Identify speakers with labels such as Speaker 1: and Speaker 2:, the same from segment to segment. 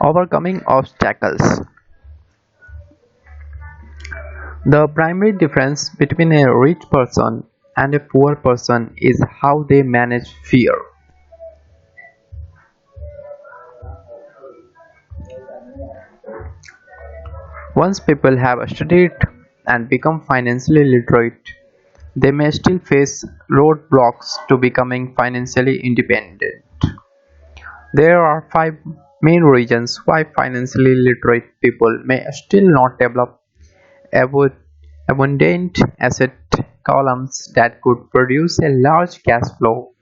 Speaker 1: Overcoming obstacles. The primary difference between a rich person and a poor person is how they manage fear. Once people have studied and become financially literate, they may still face roadblocks to becoming financially independent. There are five main reasons why financially literate people may still not develop abo- abundant asset columns that could produce a large cash flow.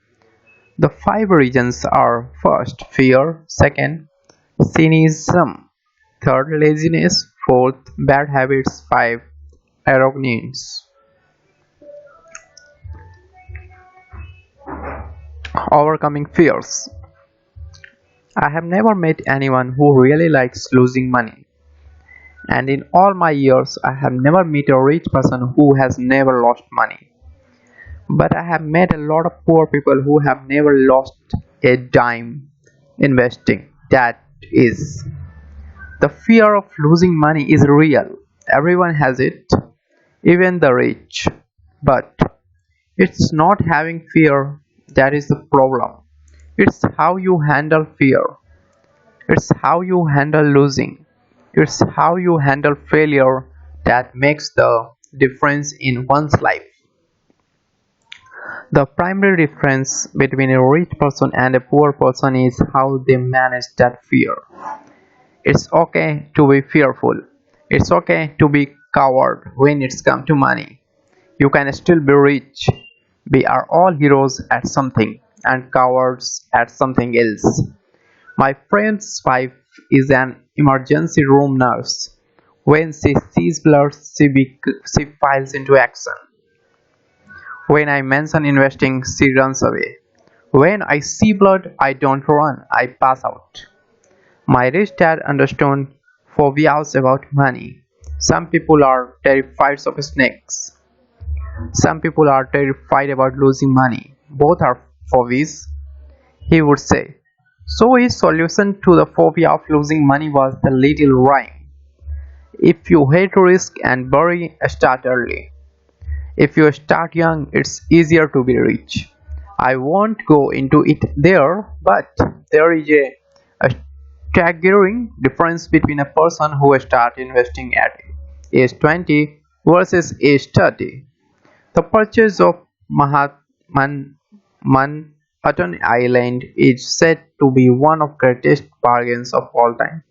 Speaker 1: The five reasons are: first, fear; second, cynicism; third, laziness; fourth, bad habits; five, arrogance. Overcoming fears. I have never met anyone who really likes losing money, and in all my years, I have never met a rich person who has never lost money. But I have met a lot of poor people who have never lost a dime investing. That is, the fear of losing money is real. Everyone has it, even the rich. But it's not having fear that is the problem. It's how you handle fear. It's how you handle losing. It's how you handle failure that makes the difference in one's life. The primary difference between a rich person and a poor person is how they manage that fear. It's okay to be fearful. It's okay to be coward when it's come to money. You can still be rich. We are all heroes at something and cowards at something else. My friend's wife is an emergency room nurse. When she sees blood, she files into action. When I mention investing, she runs away. When I see blood, I don't run, I pass out. My rich dad understood phobias about money. Some people are terrified of snakes. Some people are terrified about losing money. Both are phobias, he would say. So his solution to the phobia of losing money was the little rhyme. If you hate risk and bury, start early. If you start young, it's easier to be rich. I won't go into it there, but there is a staggering difference between a person who starts investing at age 20 versus age 30. The purchase of Manhattan Island is said to be one of the greatest bargains of all time.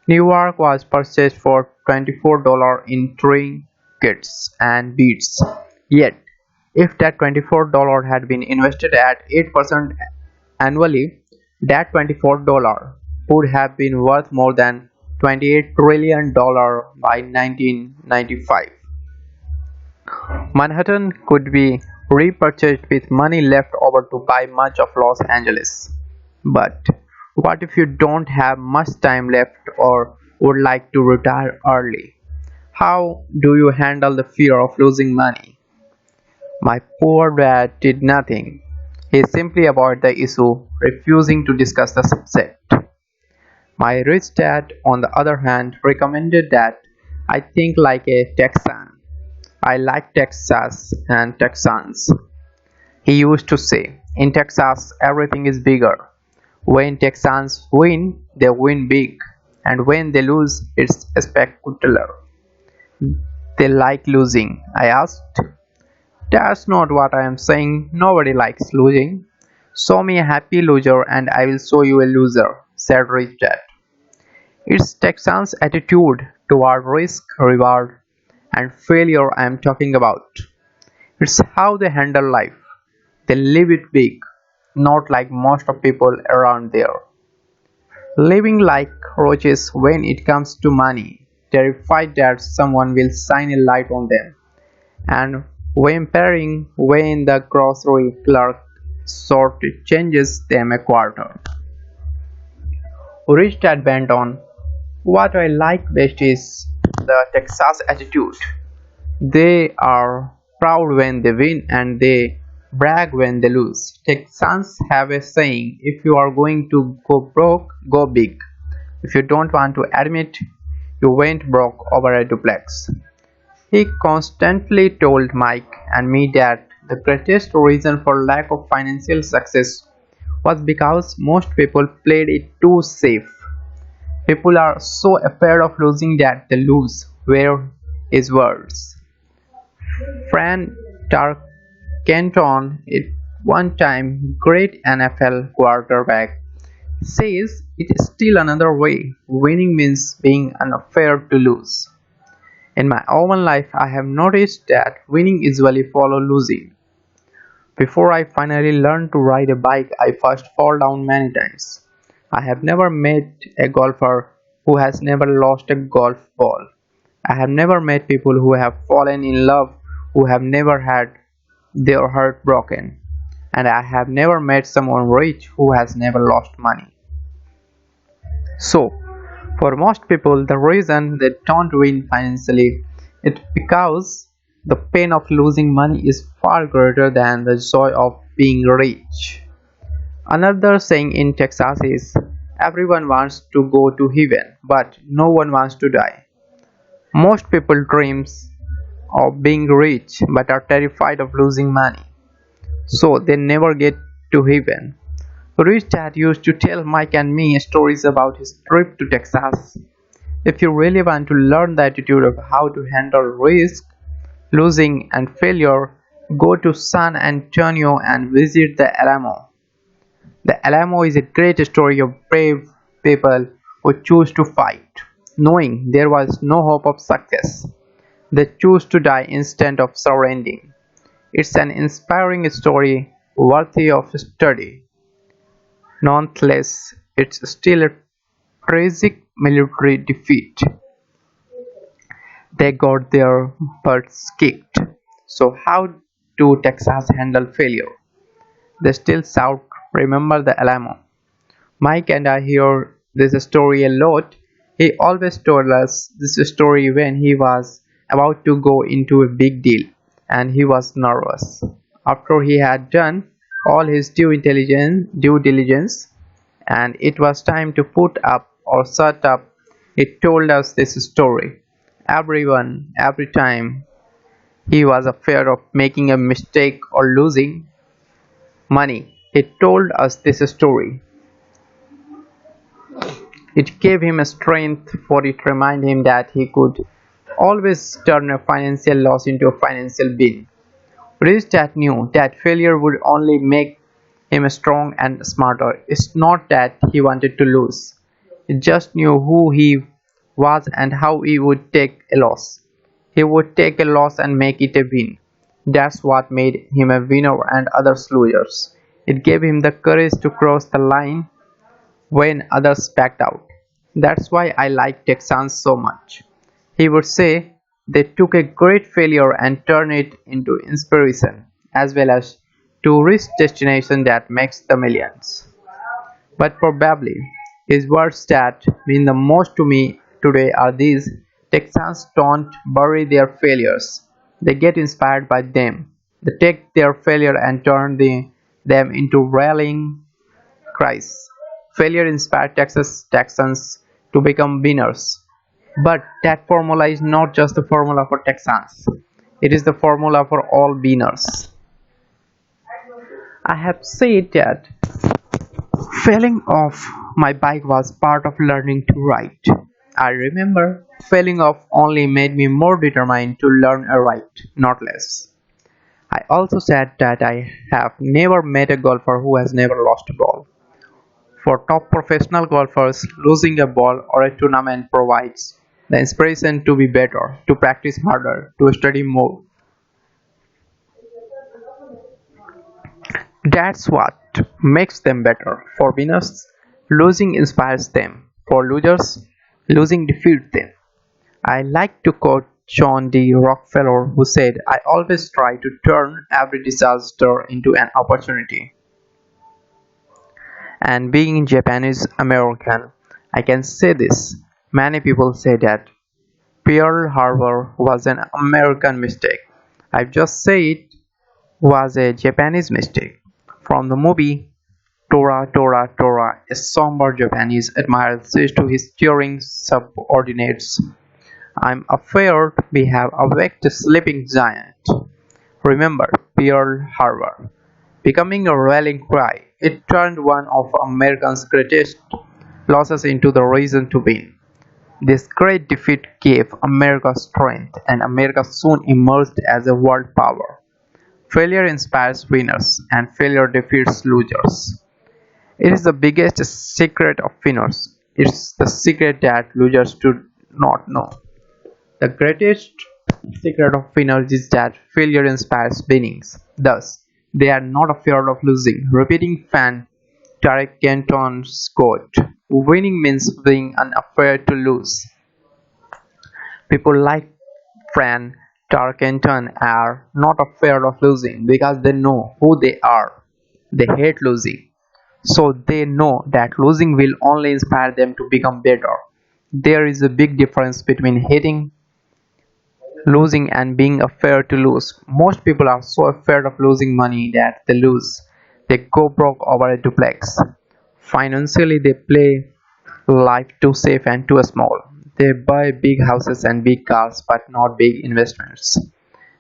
Speaker 1: New York was purchased for $24 in trinkets and beads. Yet, if that $24 had been invested at 8% annually, that $24 would have been worth more than $28 trillion by 1995. Manhattan could be repurchased with money left over to buy much of Los Angeles. But what if you don't have much time left or would like to retire early? How do you handle the fear of losing money? My poor dad did nothing. He simply avoided the issue, refusing to discuss the subject. My rich dad, on the other hand, recommended that I think like a Texan. I like Texas and Texans. He used to say, in Texas, everything is bigger. When Texans win, they win big, and when they lose, it's spectacular. They like losing. I asked. That's not what I am saying. Nobody likes losing. Show me a happy loser, and I will show you a loser, said Rich Dad. It's Texans' attitude toward risk, reward, and failure I am talking about. It's how they handle life. They live it big, not like most of people around there. Living like roaches when it comes to money, terrified that someone will shine a light on them, and whimpering when the grocery clerk shortchanges them a quarter. Rich Dad went on, what I like best is the Texas attitude. They are proud when they win and they brag when they lose. Texans have a saying, if you are going to go broke, go big. if you don't want to admit you went broke over a duplex. He constantly told Mike and me that the greatest reason for lack of financial success was because most people played it too safe. People are so afraid of losing that they lose where his words. Fran Tarkenton, at one time great NFL quarterback, says it is still another way. Winning means being unfair to lose. In my own life, I have noticed that winning usually follows losing. Before I finally learned to ride a bike, I first fall down many times. I have never met a golfer who has never lost a golf ball. I have never met people who have fallen in love who have never had their heart broken. And I have never met someone rich who has never lost money. So, for most people, the reason they don't win financially is because the pain of losing money is far greater than the joy of being rich. Another saying in Texas is everyone wants to go to heaven, but no one wants to die. Most people dreams of being rich but are terrified of losing money, so they never get to heaven. Rich Dad used to tell Mike and me stories about his trip to Texas. If you really want to learn the attitude of how to handle risk, losing, and failure, go to San Antonio and visit the Alamo. The Alamo is a great story of brave people who chose to fight, knowing there was no hope of success. They chose to die instead of surrendering. It's an inspiring story worthy of study. Nonetheless, it's still a tragic military defeat. They got their butts kicked. So how do Texans handle failure? They still shout, "Remember the Alamo." Mike and I hear this story a lot. He always told us this story when he was about to go into a big deal and he was nervous. After he had done all his due diligence and it was time to put up or shut up, he told us this story. Every time he was afraid of making a mistake or losing money, he told us this story. It gave him a strength, for it reminded him that he could always turn a financial loss into a financial win. Rich Dad knew that failure would only make him strong and smarter. It's not that he wanted to lose. He just knew who he was and how he would take a loss. He would take a loss and make it a win. That's what made him a winner and others losers. It gave him the courage to cross the line when others backed out. That's why I like Texans so much. He would say they took a great failure and turned it into inspiration, as well as tourist destination that makes the millions. But probably his words that mean the most to me today are these: Texans don't bury their failures, they get inspired by them. They take their failure and turn them into rallying cries. Failure inspired Texans to become winners. But that formula is not just the formula for Texans, it is the formula for all winners. I have said that falling off my bike was part of learning to ride. I remember falling off only made me more determined to learn a ride, not less. I also said that I have never met a golfer who has never lost a ball. For top professional golfers, losing a ball or a tournament provides the inspiration to be better, to practice harder, to study more. That's what makes them better. For winners, losing inspires them. For losers, losing defeats them. I like to quote John D. Rockefeller, who said, "I always try to turn every disaster into an opportunity." And being Japanese American, I can say this. Many people say that Pearl Harbor was an American mistake. I just say it was a Japanese mistake. From the movie Tora, a somber Japanese admiral, says to his cheering subordinates, "I'm afraid we have awaked a sleeping giant." Remember Pearl Harbor becoming a rallying cry. It turned one of America's greatest losses into the reason to win. This great defeat gave America strength, and America soon emerged as a world power. Failure inspires winners, and failure defeats losers. It is the biggest secret of winners. It's the secret that losers do not know. The greatest secret of winners is that failure inspires winnings. Thus, they are not afraid of losing. Repeating fan Tarek Kenton's quote, "Winning means being unafraid to lose." People like Fran Tarkenton are not afraid of losing because they know who they are. They hate losing. So they know that losing will only inspire them to become better. There is a big difference between hating losing and being afraid to lose. Most people are so afraid of losing money that they lose. They go broke over a duplex. Financially, they play life too safe and too small. They buy big houses and big cars but not big investments.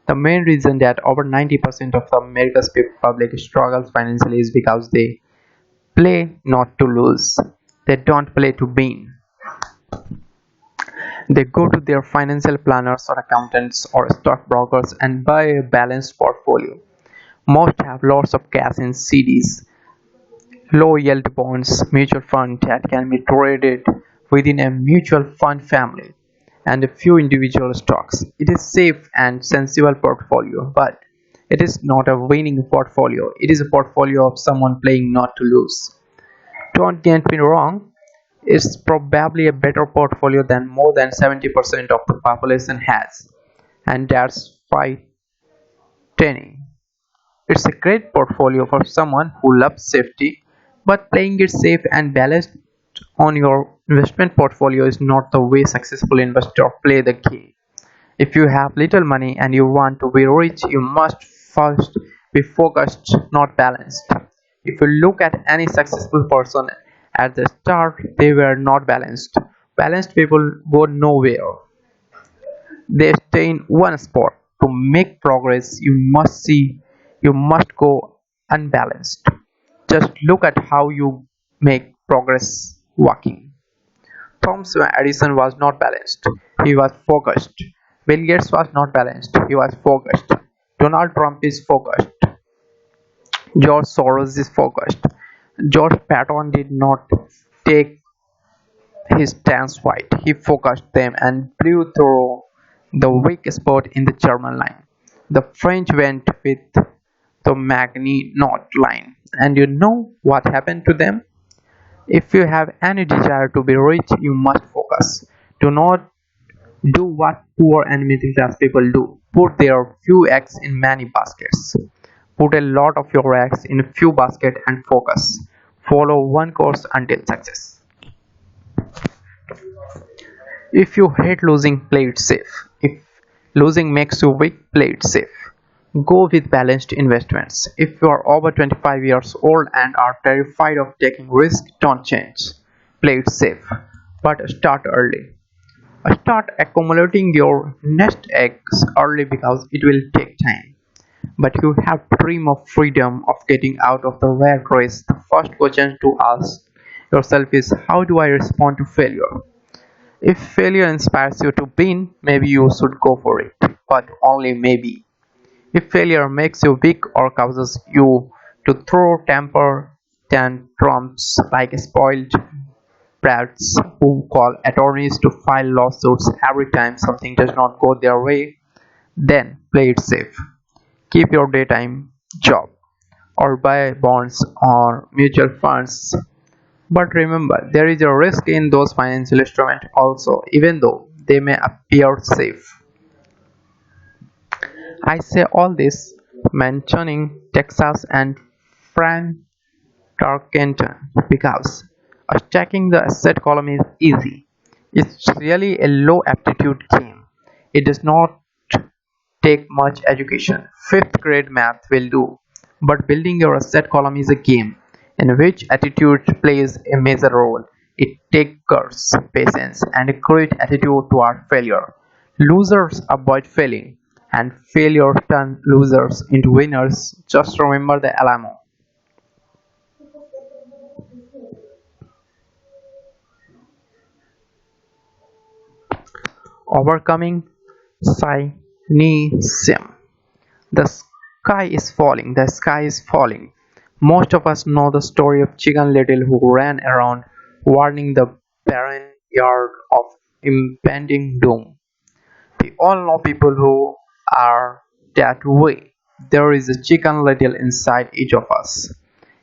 Speaker 1: The main reason that over 90% of America's public struggles financially is because they play not to lose. They don't play to win. They go to their financial planners or accountants or stockbrokers and buy a balanced portfolio. Most have lots of cash in CDs, low yield bonds, mutual funds that can be traded within a mutual fund family, and a few individual stocks. It is safe and sensible portfolio, but it is not a winning portfolio. It is a portfolio of someone playing not to lose. Don't get me wrong, it's probably a better portfolio than more than 70% of the population has, and that's frightening. It's a great portfolio for someone who loves safety, but playing it safe and balanced on your investment portfolio is not the way successful investors play the game. If you have little money and you want to be rich, you must first be focused, not balanced. If you look at any successful person at the start, they were not balanced. Balanced people go nowhere. They stay in one spot. To make progress, you must go unbalanced. Just look at how you make progress walking. Thomas Edison was not balanced. He was focused. Bill Gates was not balanced. He was focused. Donald Trump is focused. George Soros is focused. George Patton did not take his stance right. He focused them and blew through the weak spot in the German line. The French went with the Maginot line. And you know what happened to them? If you have any desire to be rich, you must focus. Do not do what poor and middle class people do. Put their few eggs in many baskets. Put a lot of your eggs in a few baskets and focus. Follow one course until success. If you hate losing, play it safe. If losing makes you weak, play it safe. Go with balanced investments. If you are over 25 years old and are terrified of taking risks, don't change. Play it safe. But start early. Start accumulating your nest eggs early because it will take time. But you have to dream of freedom, of getting out of the rat race. The first question to ask yourself is, how do I respond to failure? If failure inspires you to win, maybe you should go for it, but only maybe. If failure makes you weak or causes you to throw temper tantrums like spoiled brats who call attorneys to file lawsuits every time something does not go their way, then play it safe. Keep your daytime job or buy bonds or mutual funds. But remember, there is a risk in those financial instruments also, even though they may appear safe. I say all this mentioning Texas and Frank Tarkenton because stacking the asset column is easy. It's really a low aptitude game. It does not take much education. Fifth grade math will do. But building your asset column is a game. in which attitude plays a major role. It takes patience and a great attitude toward failure. Losers avoid failing, and failure turn losers into winners. Just remember the Alamo. Overcoming cynicism. The sky is falling, the sky is falling. Most of us know the story of Chicken Little who ran around warning the barren yard of impending doom. We all know people who are that way. There is a Chicken Little inside each of us.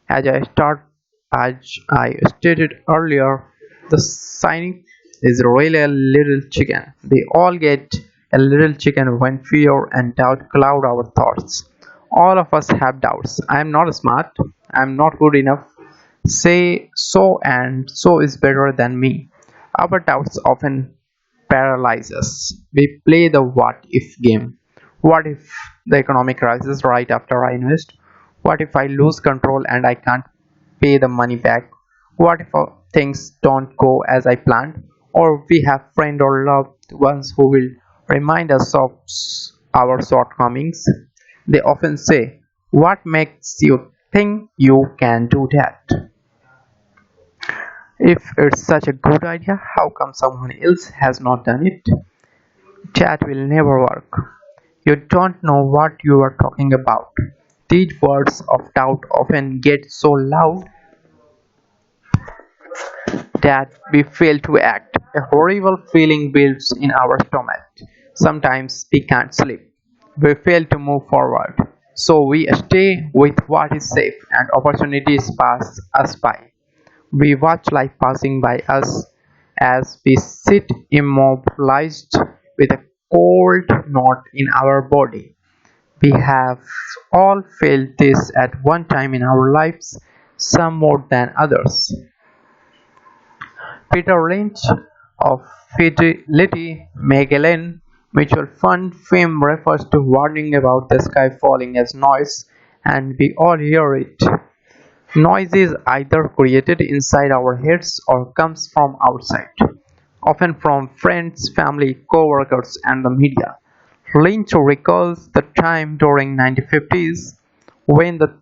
Speaker 1: As I start, as I stated earlier, the cynic is really a little chicken. We all get a little chicken when fear and doubt cloud our thoughts. All of us have doubts. I am not smart. I am not good enough. Say so and so is better than me. Our doubts often paralyze us. We play the what if game. What if the economic crisis right after I invest? What if I lose control and I can't pay the money back? What if things don't go as I planned? Or we have friends or loved ones who will remind us of our shortcomings. They often say, "What makes you think you can do that? If it's such a good idea, how come someone else has not done it?" That will never work. You don't know what you are talking about. These words of doubt often get so loud that we fail to act. A horrible feeling builds in our stomach. Sometimes we can't sleep. We fail to move forward. So we stay with what is safe and opportunities pass us by. We watch life passing by us as we sit immobilized with a cold knot in our body. We have all felt this at one time in our lives, some more than others. Peter Lynch of Fidelity Magellan Mutual Fund fame refers to warning about the sky falling as noise, and we all hear it. Noise is either created inside our heads or comes from outside, often from friends, family, co-workers, and the media. Lynch recalls the time during 1950s when the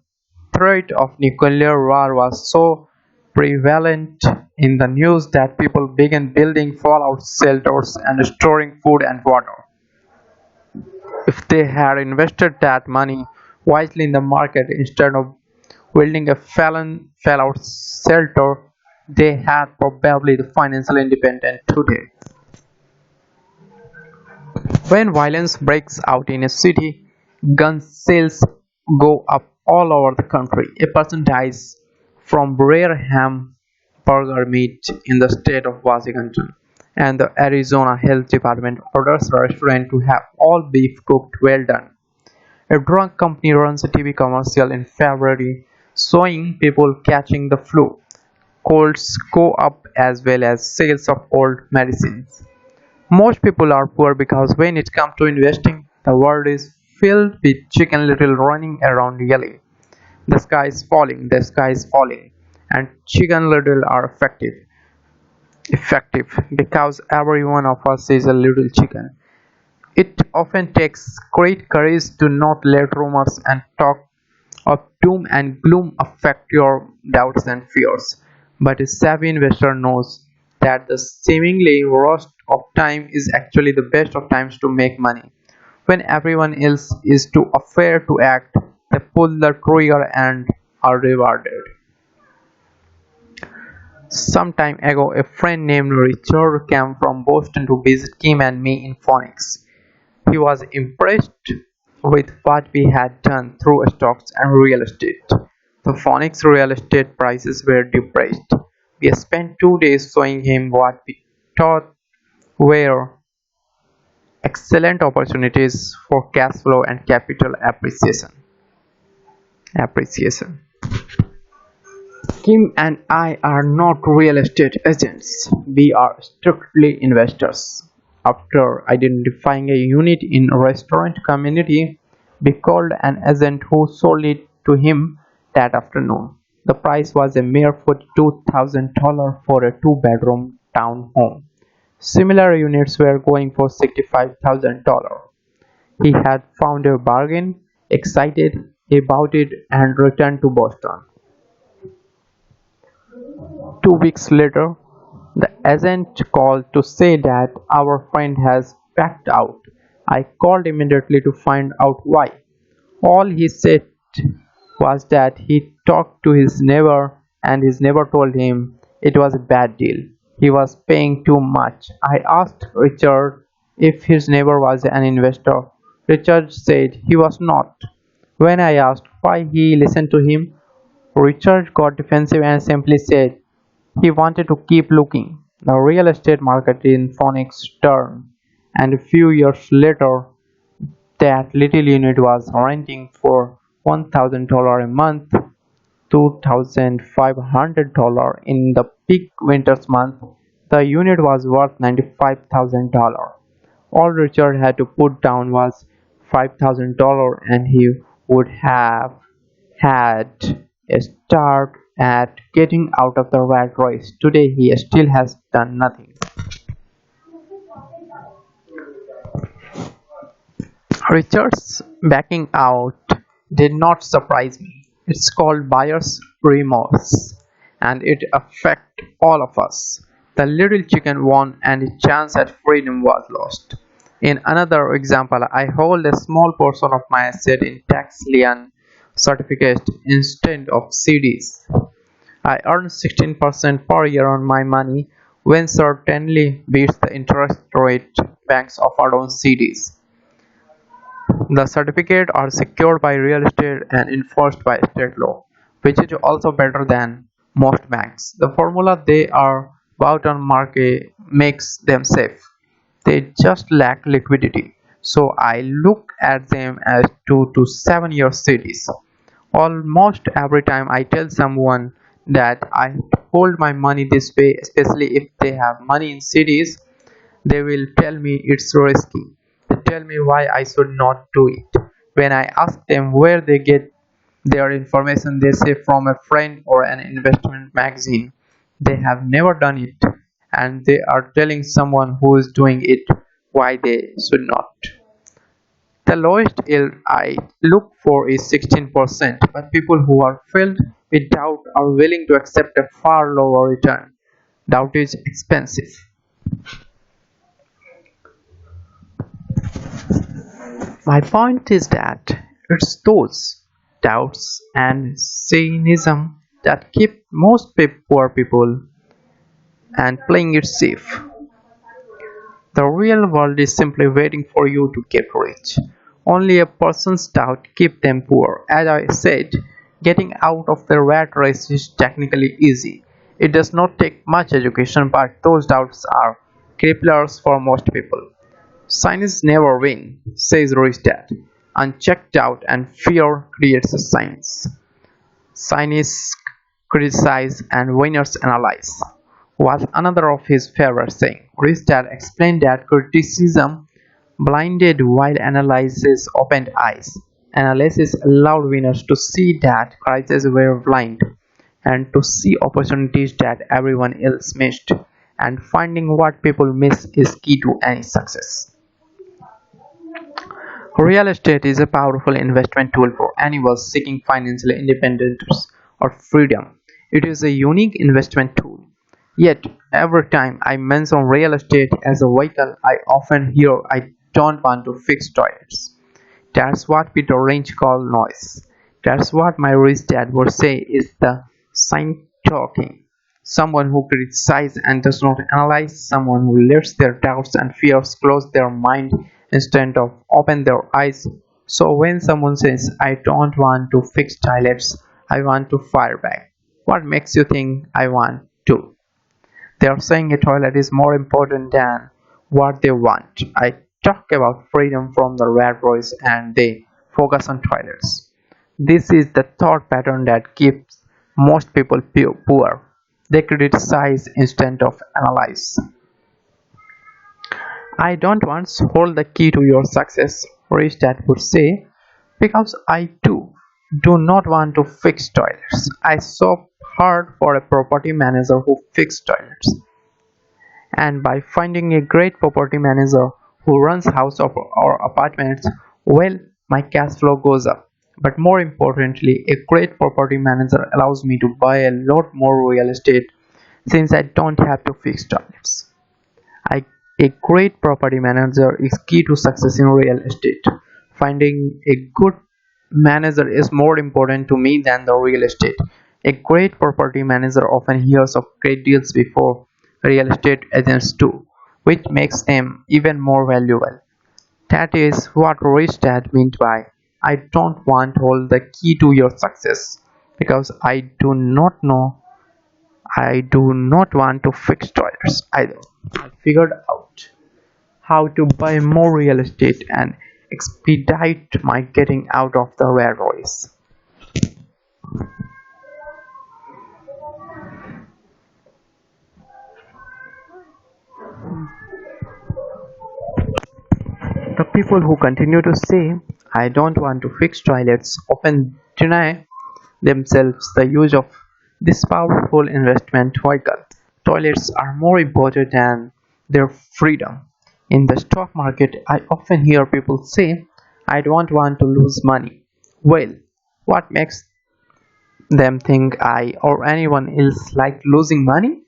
Speaker 1: threat of nuclear war was so prevalent in the news that people began building fallout shelters and storing food and water. If they had invested that money wisely in the market instead of building a fallout shelter, they had probably the financial independence today. When violence breaks out in a city, gun sales go up all over the country. A person dies from rare hamburger meat in the state of Washington, and the Arizona Health Department orders the restaurant to have all beef cooked well done. A drug company runs a TV commercial in February showing people catching the flu. Colds go up as well as sales of old medicines. Most people are poor because when it comes to investing, the world is filled with Chicken Little running around yelling, "The sky is falling, the sky is falling," and Chicken Little are effective because every one of us is a little chicken. It often takes great courage to not let rumors and talk of doom and gloom affect your doubts and fears. But a savvy investor knows that the seemingly worst of time is actually the best of times to make money. When everyone else is too afraid to act, they pull the trigger and are rewarded. Some time ago, a friend named Richard came from Boston to visit Kim and me in Phoenix. He was impressed with what we had done through stocks and real estate. The Phoenix real estate prices were depressed. We spent 2 days showing him what we thought were excellent opportunities for cash flow and capital appreciation. Kim and I are not real estate agents. We are strictly investors. After identifying a unit in a restaurant community, we called an agent who sold it to him that afternoon. The price was a mere $42,000 for a two-bedroom town home. Similar units were going for $65,000. He had found a bargain. Excited, he bought it and returned to Boston. 2 weeks later, the agent called to say that our friend has backed out. I called immediately to find out why. All he said was that he talked to his neighbor and his neighbor told him it was a bad deal. He was paying too much. I asked Richard if his neighbor was an investor. Richard said he was not. When I asked why he listened to him, Richard got defensive and simply said he wanted to keep looking. The real estate market in Phoenix turned, and a few years later, that little unit was renting for $1,000 a month, $2,500 in the peak winter's month. The unit was worth $95,000. All Richard had to put down was $5,000 and he would have had a start at getting out of the rat race. Today he still has done nothing. Richard's backing out did not surprise me. It's called buyer's remorse, and it affects all of us. The little chicken won, and his chance at freedom was lost. In another example, I hold a small portion of my asset in tax lien certificates instead of CDs. I earn 16% per year on my money, when certainly beats the interest rate banks offered on CDs. The certificates are secured by real estate and enforced by state law, which is also better than most banks. The formula they are bought on market makes them safe. They just lack liquidity. So I look at them as 2 to 7 year CDs. Almost every time I tell someone that I hold my money this way, especially if they have money in CDs, they will tell me it's risky. They tell me why I should not do it. When I ask them where they get their information, they say from a friend or an investment magazine. They have never done it, and they are telling someone who is doing it why they should not. The lowest yield I look for is 16%, but people who are filled with doubt are willing to accept a far lower return. Doubt is expensive. My point is that it's those doubts and cynicism that keep most poor people and playing it safe. The real world is simply waiting for you to get rich. Only a person's doubt keep them poor. As I said, getting out of the rat race is technically easy. It does not take much education, but those doubts are cripplers for most people. Science never win, says Rich Dad. Unchecked doubt and fear creates a science. Cynics criticize and winners analyze was another of his favorite sayings. Rich Dad explained that criticism blinded while analysis opened eyes. Analysis allowed winners to see that crises were blind and to see opportunities that everyone else missed. And finding what people miss is key to any success. Real estate is a powerful investment tool for anyone seeking financial independence or freedom. It is a unique investment tool. Yet, every time I mention real estate as a vehicle, I often hear I don't want to fix toilets. That's what Peter Lynch called noise. That's what my rich dad would say is the sign talking. Someone who criticizes and does not analyze, someone who lets their doubts and fears close their mind instead of open their eyes. So when someone says, I don't want to fix toilets, I want to fire back. What makes you think I want to? They are saying a toilet is more important than what they want. I talk about freedom from the rat race and they focus on toilets. This is the thought pattern that keeps most people poor. They criticize instead of analyze. I don't once hold the key to your success, Rich Dad would say, because I do. do not want to fix toilets. I so hard for a property manager who fixes toilets. And by finding a great property manager who runs house or apartments, well, my cash flow goes up. But more importantly, a great property manager allows me to buy a lot more real estate since I don't have to fix toilets. I, a great property manager is key to success in real estate. Finding a good manager is more important to me than the real estate. A great property manager often hears of great deals before real estate agents do, which makes them even more valuable. That is what Rich Dad meant by I don't want all the key to your success because I do not want to fix toilets either. I figured out how to buy more real estate and expedite my getting out of the rat race. The people who continue to say, I don't want to fix toilets, often deny themselves the use of this powerful investment vehicle. Toilets are more important than their freedom. In the stock market, I often hear people say, I don't want to lose money. Well, what makes them think I or anyone else like losing money?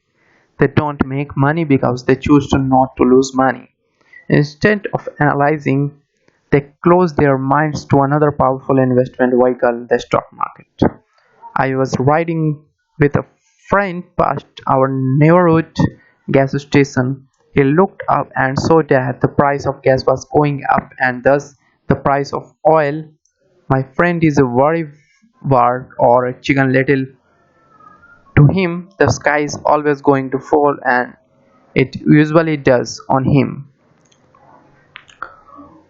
Speaker 1: They don't make money because they choose to not to lose money. Instead of analyzing, they close their minds to another powerful investment vehicle, the stock market. I was riding with a friend past our neighborhood gas station. He looked up and saw that the price of gas was going up and thus the price of oil. My friend is a very bird or a chicken little. To him, the sky is always going to fall and it usually does on him.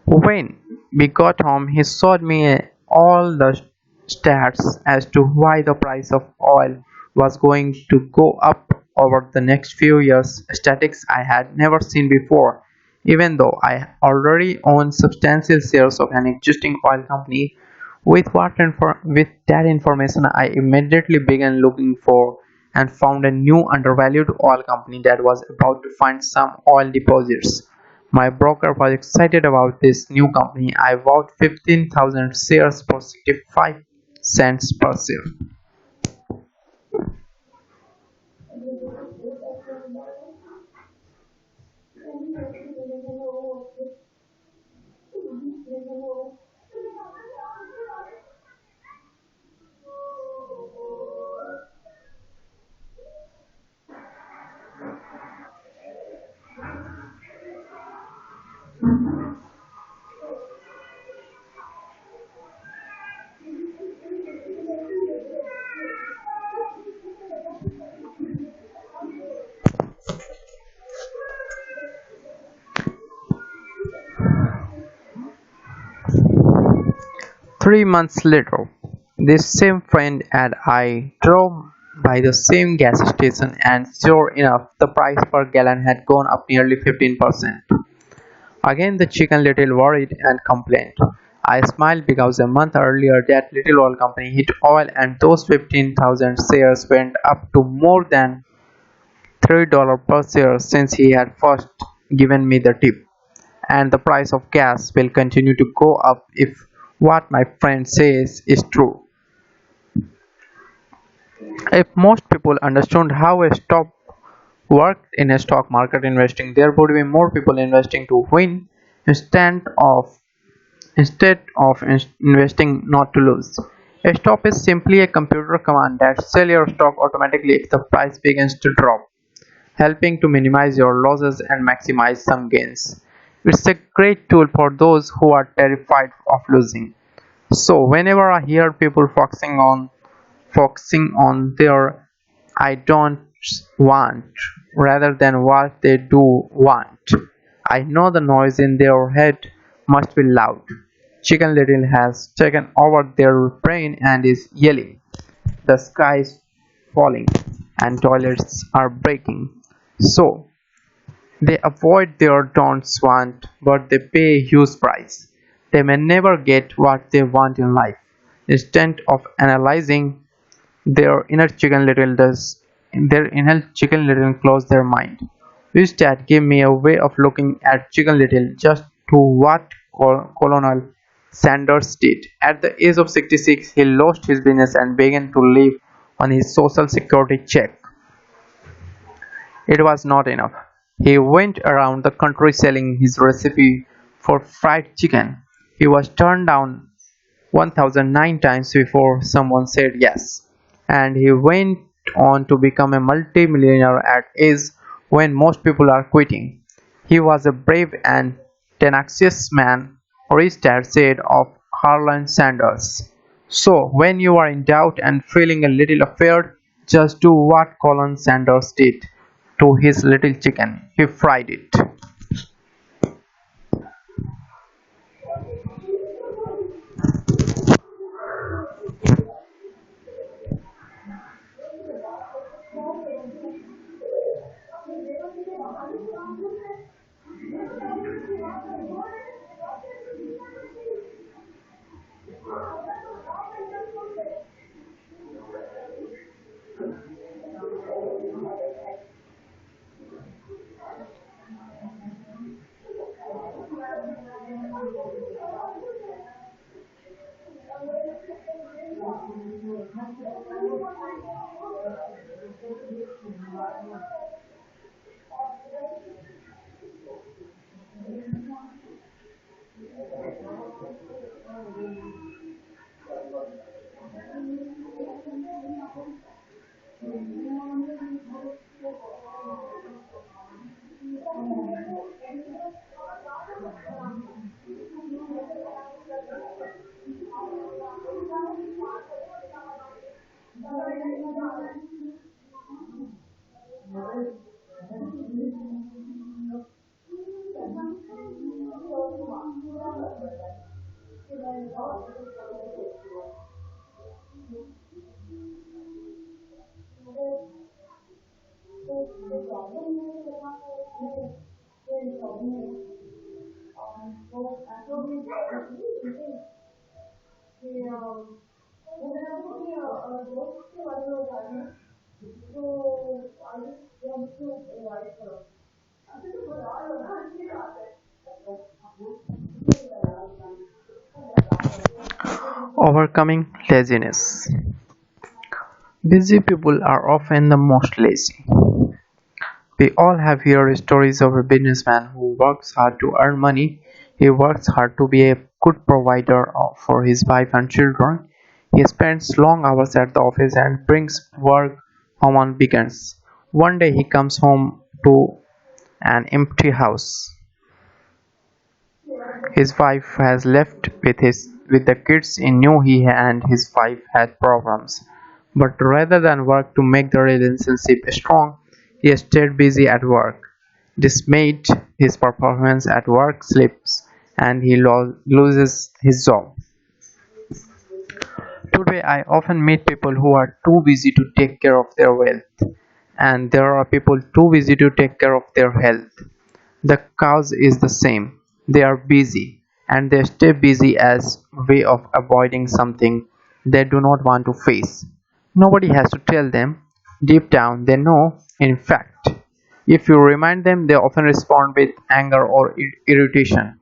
Speaker 1: When we got home, he showed me all the stats as to why the price of oil was going to go up over the next few years, statistics I had never seen before. Even though I already own substantial shares of an existing oil company, with that information I immediately began looking for and found a new undervalued oil company that was about to find some oil deposits. My broker was excited about this new company. I bought 15,000 shares for 65 cents per share. 3 months later, this same friend and I drove by the same gas station and sure enough the price per gallon had gone up nearly 15%. Again the chicken little worried and complained. I smiled because a month earlier that little oil company hit oil and those 15,000 shares went up to more than $3 per share since he had first given me the tip. And the price of gas will continue to go up if what my friend says is true. If most people understood how a stock worked in a stock market investing, there would be more people investing to win instead of investing not to lose. A stop is simply a computer command that sells your stock automatically if the price begins to drop, helping to minimize your losses and maximize some gains. It's a great tool for those who are terrified of losing. So whenever I hear people focusing on their I don't want rather than what they do want, I know the noise in their head must be loud. Chicken Little has taken over their brain and is yelling. The sky is falling and toilets are breaking. So they avoid their don't want but they pay a huge price. They may never get what they want in life. Instead of analyzing their inner chicken little does their inner chicken little close their mind. Instead gave me a way of looking at Chicken Little just to what Colonel Sanders did. At the age of 66, he lost his business and began to live on his social security check. It was not enough. He went around the country selling his recipe for fried chicken. He was turned down 1009 times before someone said yes, and he went on to become a multi-millionaire at age when most people are quitting. He was a brave and tenacious man, Rich Dad said of Harlan Sanders. So, when you are in doubt and feeling a little afraid, just do what Colin Sanders did to his little chicken. He fried it. Overcoming laziness. Busy people are often the most lazy. We all have heard stories of a businessman who works hard to earn money. He works hard to be a good provider for his wife and children. He spends long hours at the office and brings work home on weekends. One day he comes home to an empty house. His wife has left with the kids. He knew he and his wife had problems. But rather than work to make the relationship strong, he stayed busy at work. This made his performance at work slips and he loses his job. Today I often meet people who are too busy to take care of their wealth, and there are people too busy to take care of their health. The cause is the same. They are busy, and they stay busy as way of avoiding something they do not want to face. Nobody has to tell them. Deep down they know. In fact, if you remind them, they often respond with anger or irritation.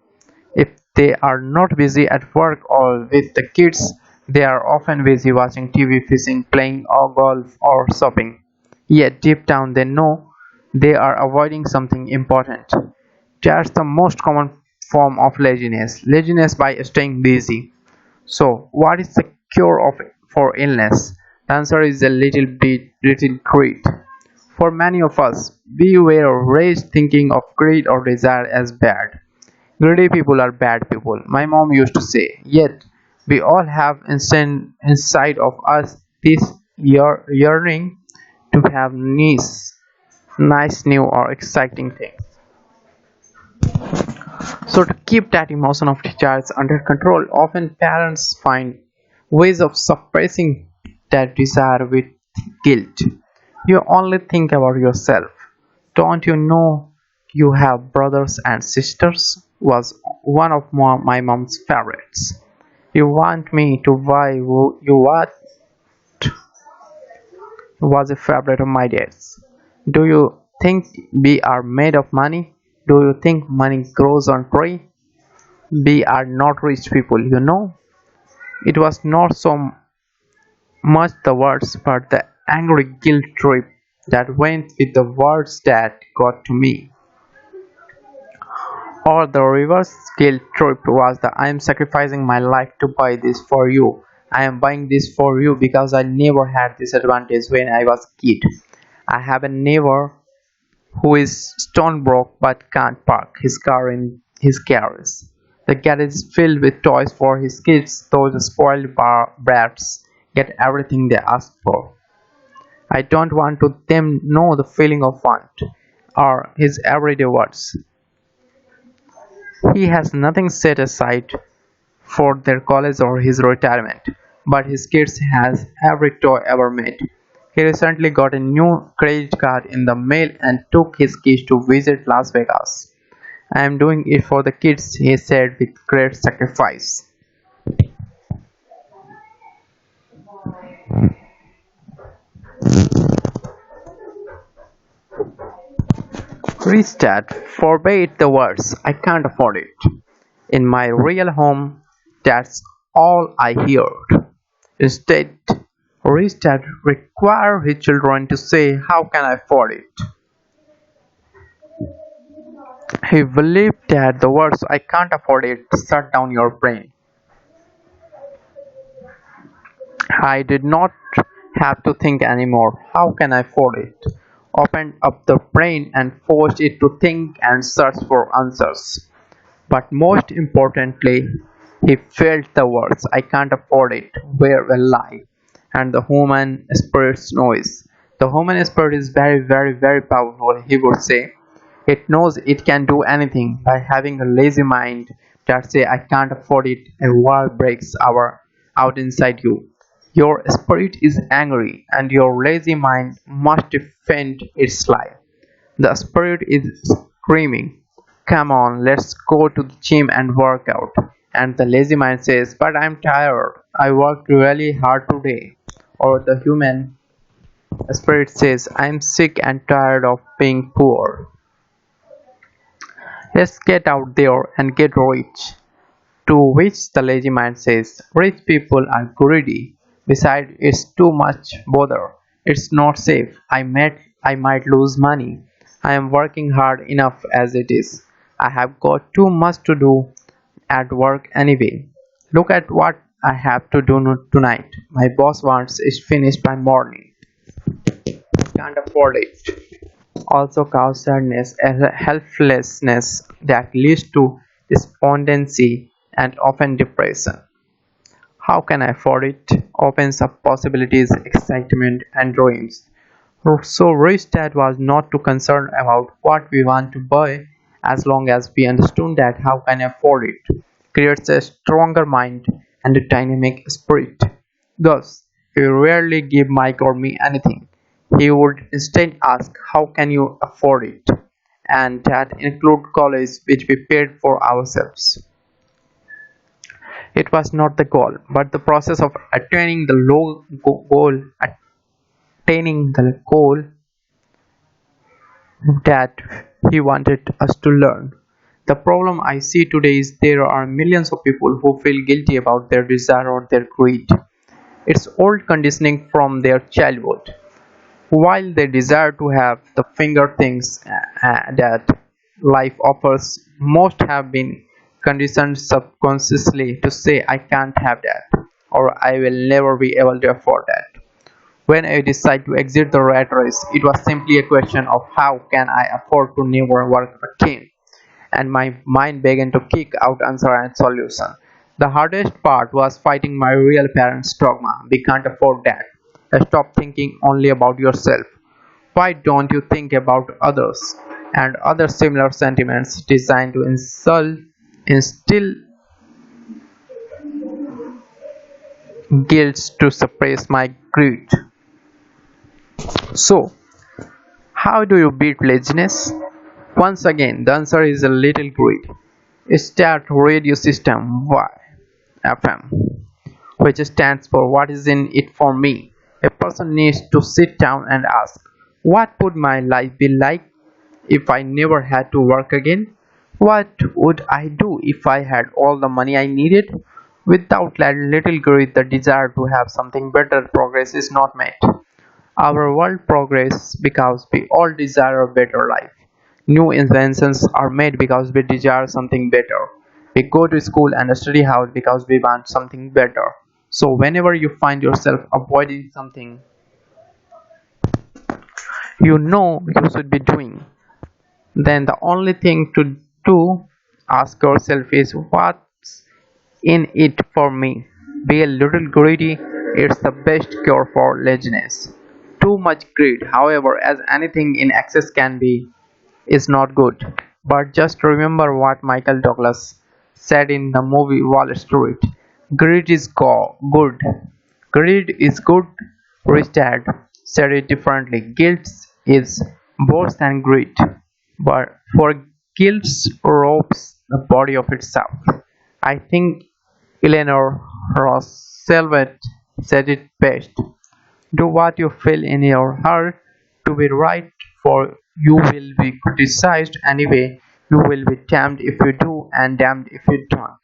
Speaker 1: If they are not busy at work or with the kids, they are often busy watching TV, fishing, playing or golf or shopping. Yet deep down they know they are avoiding something important. That's the most common form of laziness. Laziness by staying busy. So, what is the cure for illness? The answer is a little greed. For many of us, we were raised thinking of greed or desire as bad. Greedy people are bad people, my mom used to say. Yet, we all have inside of us this yearning to have nice, new, or exciting things. So, to keep that emotion of desire under control, often parents find ways of suppressing that desire with guilt. You only think about yourself. Don't you know you have brothers and sisters? Was one of my mom's favorites. You want me to buy you what was a favorite of my dad's. Do you think we are made of money? Do you think money grows on tree? We are not rich people, you know. It was not so much the words but the angry guilt trip that went with the words that got to me. Or the reverse guilt trip was the I am sacrificing my life to buy this for you. I am buying this for you because I never had this advantage when I was a kid. I have a neighbor who is stone broke but can't park his car in his garage. The garage is filled with toys for his kids. Those spoiled brats get everything they ask for. I don't want to them know the feeling of want or his everyday words. He has nothing set aside for their college or his retirement, but his kids has every toy ever made. He recently got a new credit card in the mail and took his kids to visit Las Vegas. I am doing it for the kids, he said with great sacrifice. Rich dad forbade the words, I can't afford it. In my real home, that's all I heard. Instead, rich dad require his children to say, how can I afford it? He believed that the words I can't afford it shut down your brain. I did not have to think anymore. How can I afford it? Opened up the brain and forced it to think and search for answers. But most importantly, he felt the words I can't afford it were a lie, and the human spirit's noise. The human spirit is very, very, very powerful, he would say. It knows it can do anything. By having a lazy mind that say I can't afford it, a wall breaks out inside you. Your spirit is angry, and your lazy mind must defend its lie. The spirit is screaming, come on, let's go to the gym and work out. And the lazy mind says, but I'm tired. I worked really hard today. Or the human spirit says, I'm sick and tired of being poor. Let's get out there and get rich. To which the lazy mind says, rich people are greedy. Besides, it's too much bother. It's not safe. I might lose money. I am working hard enough as it is. I have got too much to do at work anyway. Look at what I have to do tonight. My boss wants it finished by morning. Can't afford it. Also cause sadness and helplessness that leads to despondency and often depression. How can I afford it? Opens up possibilities, excitement, and dreams. So rich dad was not too concerned about what we want to buy as long as we understood that how can I afford it creates a stronger mind and a dynamic spirit. Thus, he rarely gave Mike or me anything. He would instead ask, how can you afford it? And that include college which we paid for ourselves. It was not the goal, but the process of attaining the goal that he wanted us to learn. The problem I see today is there are millions of people who feel guilty about their desire or their greed. It's old conditioning from their childhood. While they desire to have the finger things that life offers, most have been conditioned subconsciously to say, I can't have that, or I will never be able to afford that. When I decided to exit the rat race, it was simply a question of how can I afford to never work again, and my mind began to kick out answer and solution. The hardest part was fighting my real parents' dogma. We can't afford that. Stop thinking only about yourself. Why don't you think about others? And other similar sentiments designed to instill guilt to suppress my greed. So, how do you beat laziness? Once again, the answer is a little greed. Start radio system. Why? FM, which stands for What is in it for me. A person needs to sit down and ask, what would my life be like if I never had to work again? What would I do if I had all the money I needed? Without that little greed, the desire to have something better, progress is not met. Our world progresses because we all desire a better life. New inventions are made because we desire something better. We go to school and study hard because we want something better. So, whenever you find yourself avoiding something you know you should be doing, then the only thing to do, ask yourself, is what's in it for me. Be a little greedy, it's the best cure for laziness. Too much greed, however, as anything in excess can be, is not good. But just remember what Michael Douglas said in the movie Wall Street. Greed is good. Greed is good. Rich Dad said it differently. Guilt is worse than greed. But for guilt robs the body of itself. I think Eleanor Roosevelt said it best. Do what you feel in your heart to be right, for you will be criticized anyway. You will be damned if you do and damned if you don't.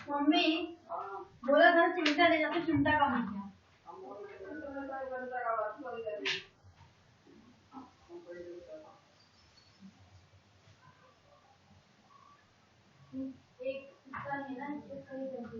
Speaker 2: Mummy बोला था चिमटा ले जाते चिमटा का मिल गया एक इसका है ना इसका ही कर दो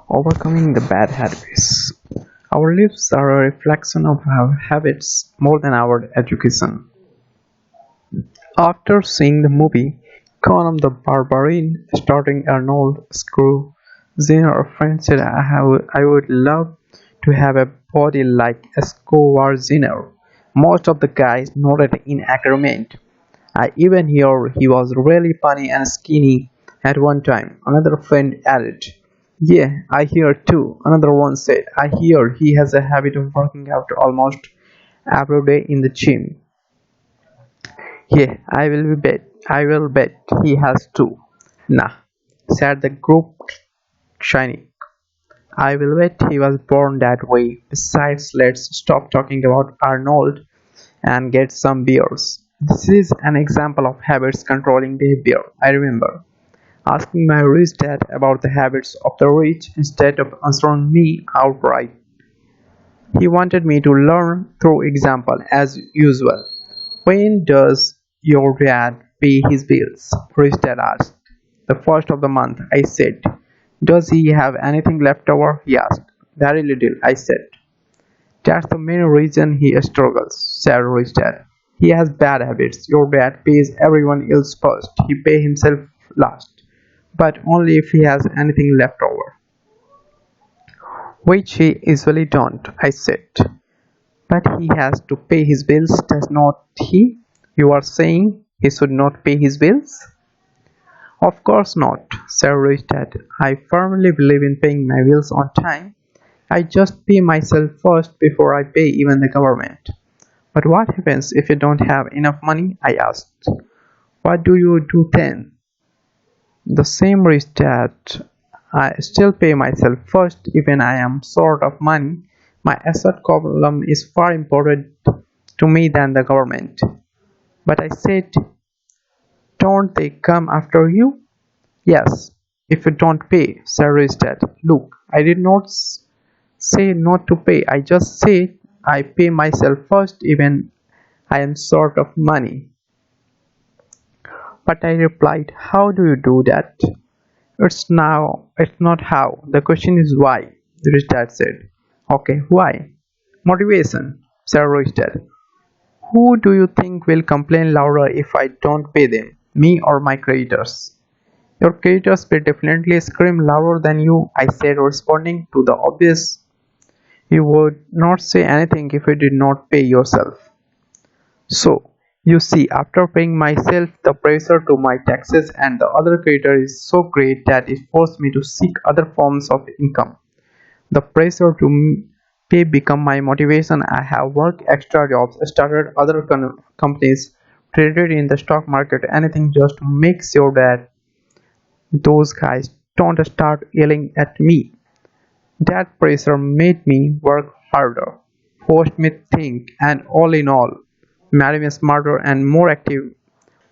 Speaker 1: Overcoming the bad habits. Our lives are a reflection of our habits more than our education. After seeing the movie Conan the Barbarian starring Arnold Schwarzenegger, a friend said I would love to have a body like Schwarzenegger. Most of the guys nodded in agreement. I even hear he was really funny and skinny at one time. Another friend added, yeah, I hear too. Another one said, I hear he has a habit of working out almost every day in the gym. Yeah, I will bet he has too. Nah, said the group shiny. I will bet he was born that way. Besides, let's stop talking about Arnold and get some beers. This is an example of habits controlling behavior. I remember asking my rich dad about the habits of the rich instead of answering me outright. He wanted me to learn through example as usual. When does your dad pay his bills? Rich dad asked. The first of the month, I said. Does he have anything left over? He asked. Very little, I said. That's the main reason he struggles, said Rich dad. He has bad habits. Your dad pays everyone else first. He pays himself last. But only if he has anything left over. Which he usually don't, I said. But he has to pay his bills, does not he? You are saying he should not pay his bills? Of course not, said Richard. I firmly believe in paying my bills on time. I just pay myself first before I pay even the government. But what happens if you don't have enough money? I asked. What do you do then? The same Richard. I still pay myself first even I am short of money. My asset column is far important to me than the government. But I said, don't they come after you? Yes, if you don't pay, Sarah said. Look, I did not say not to pay. I just said I pay myself first even I am short of money. But I replied, how do you do that? It's not how. The question is why, Richard said. Okay, why? Motivation, Sarah said. Who do you think will complain louder if I don't pay them? Me or my creditors? Your creditors will definitely scream louder than you, I said, responding to the obvious. You would not say anything if you did not pay yourself. So, you see, after paying myself, the pressure to my taxes and the other creditor is so great that it forced me to seek other forms of income. The pressure to pay become my motivation. I have worked extra jobs, started other companies, traded in the stock market, anything just to make sure that those guys don't start yelling at me. That pressure made me work harder, forced me to think, and all in all, made me smarter and more active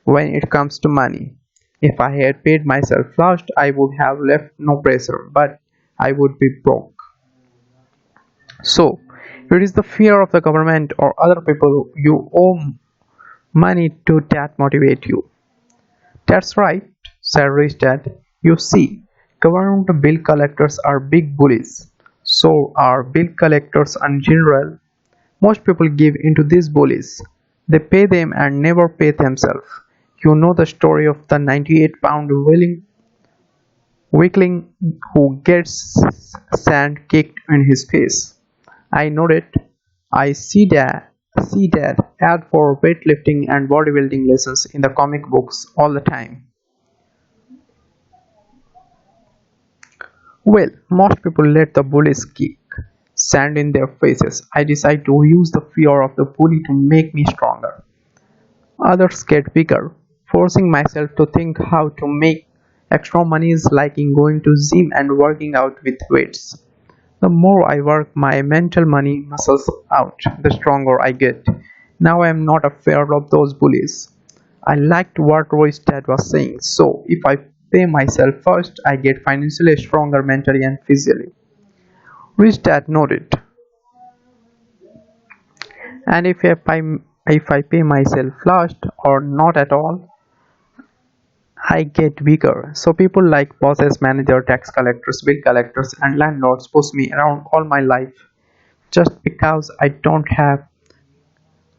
Speaker 1: when it comes to money. If I had paid myself last, I would have left no pressure, but I would be broke. So, it is the fear of the government or other people you owe money to that motivate you. That's right, said Richard. You see, government bill collectors are big bullies. So are bill collectors in general. Most people give into these bullies. They pay them and never pay themselves. You know the story of the 98-pound weakling who gets sand kicked in his face. I nodded. I see that ad for weightlifting and bodybuilding lessons in the comic books all the time. Well, most people let the bullies kick sand in their faces. I decide to use the fear of the bully to make me stronger. Others get bigger, forcing myself to think how to make extra money is like in going to gym and working out with weights. The more I work my mental money muscles out, the stronger I get. Now I am not afraid of those bullies. I liked what Roy's dad was saying, so if I pay myself first, I get financially stronger mentally and physically. Rich dad nodded. And if I pay myself last or not at all, I get weaker. So people like bosses, manager, tax collectors, bill collectors, and landlords push me around all my life just because I don't have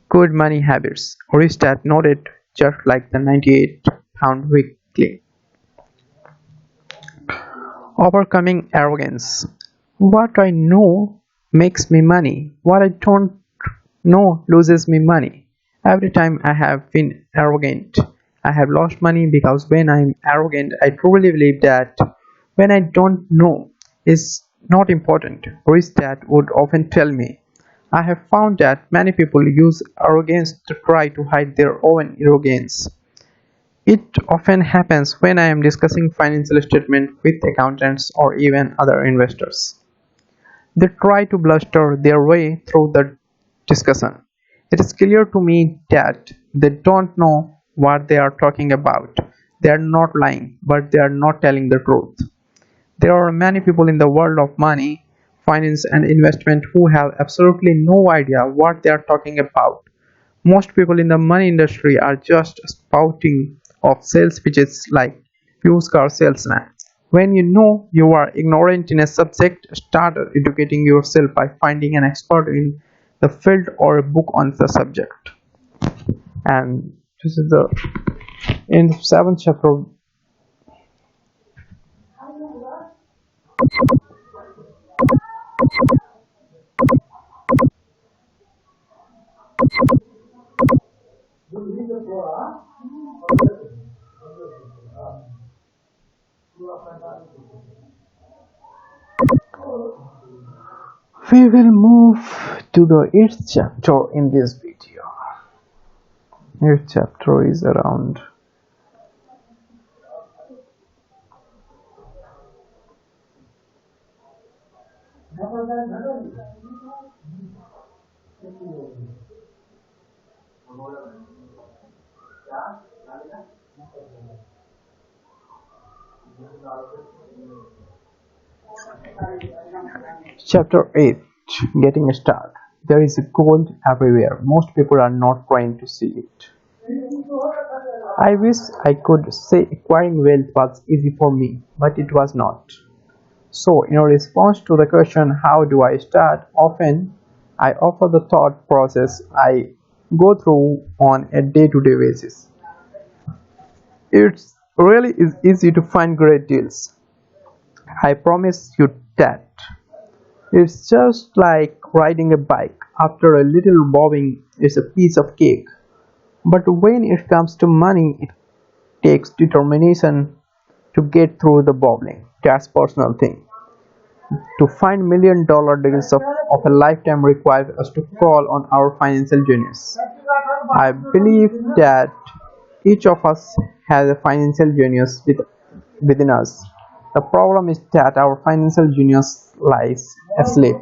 Speaker 1: good money habits. Rich dad nodded just like the 98-pound weakling. Overcoming arrogance. What I know makes me money. What I don't know loses me money. Every time I have been arrogant, I have lost money because when I'm arrogant, I truly believe that when I don't know is not important. Rich dad would often tell me. I have found that many people use arrogance to try to hide their own arrogance. It often happens when I am discussing financial statement with accountants or even other investors. They try to bluster their way through the discussion. It is clear to me that they don't know what they are talking about. They are not lying, but they are not telling the truth. There are many people in the world of money, finance, and investment who have absolutely no idea what they are talking about. Most people in the money industry are just spouting off sales pitches like used car salesman. When you know you are ignorant in a subject, start educating yourself by finding an expert in the field or a book on the subject. And this is the in the seventh chapter. We will move to the eighth chapter in this video. Eighth chapter is around. Chapter 8. Getting Started. There is gold everywhere. Most people are not trying to see it. I wish I could say acquiring wealth was easy for me, but it was not. So, in response to the question, how do I start? Often I offer the thought process I go through on a day to day basis. It's really is easy to find great deals. I promise you that. It's just like riding a bike. After a little bobbing, it's a piece of cake. But when it comes to money, it takes determination to get through the bobbling. That's personal thing. To find $1 million deals of a lifetime requires us to call on our financial genius. I believe that each of us has a financial genius within us. The problem is that our financial genius lies asleep,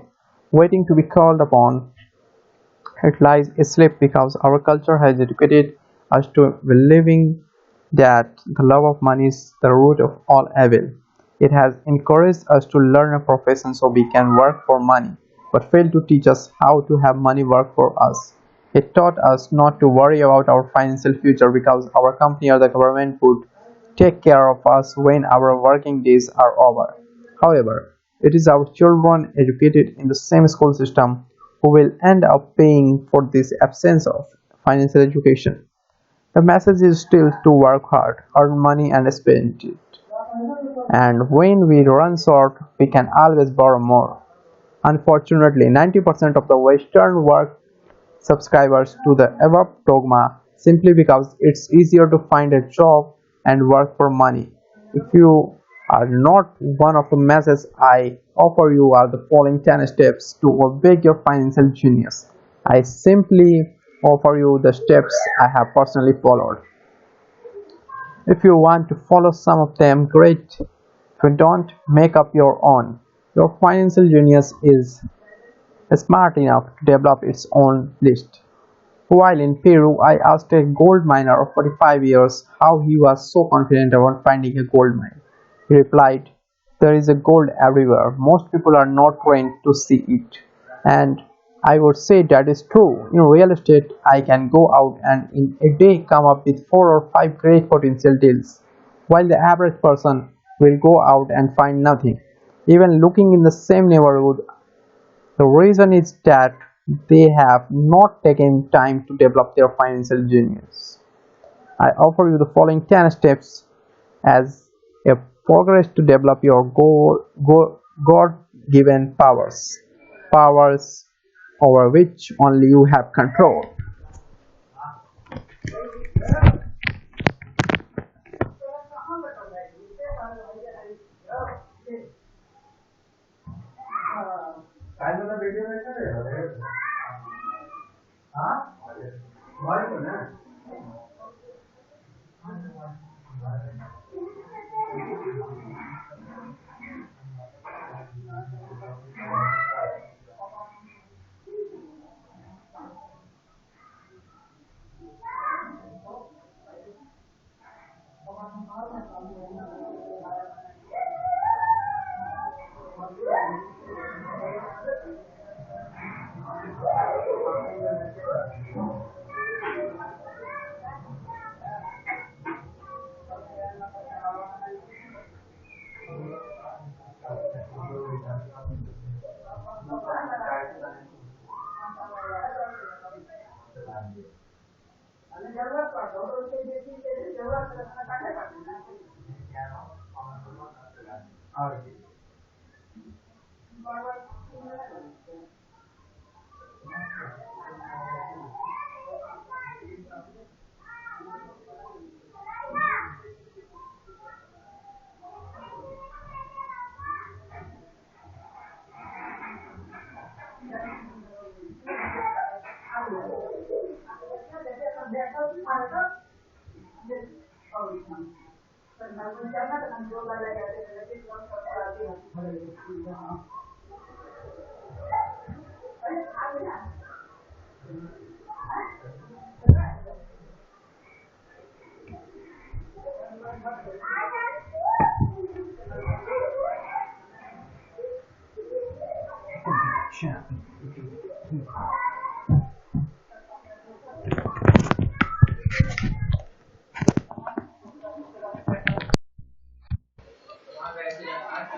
Speaker 1: waiting to be called upon. It lies asleep because our culture has educated us to believing that the love of money is the root of all evil. It has encouraged us to learn a profession so we can work for money, but failed to teach us how to have money work for us. It taught us not to worry about our financial future because our company or the government would take care of us when our working days are over. However, it is our children educated in the same school system who will end up paying for this absence of financial education. The message is still to work hard, earn money, and spend it. And when we run short, we can always borrow more. Unfortunately, 90% of the Western work subscribers to the above dogma simply because it's easier to find a job and work for money. If you are not one of the masses, I offer you are the following 10 steps to obey your financial genius. I simply offer you the steps I have personally followed. If you want to follow some of them, great. If you don't, make up your own. Your financial genius is smart enough to develop its own list. While in Peru, I asked a gold miner of 45 years how he was so confident about finding a gold mine. He replied, there is a gold everywhere. Most people are not trained to see it. And I would say that is true. In real estate, I can go out and in a day come up with 4 or 5 great potential deals, while the average person will go out and find nothing. Even looking in the same neighborhood, the reason is that they have not taken time to develop their financial genius. I offer you the following 10 steps as a progress to develop your God given powers over which only you have control.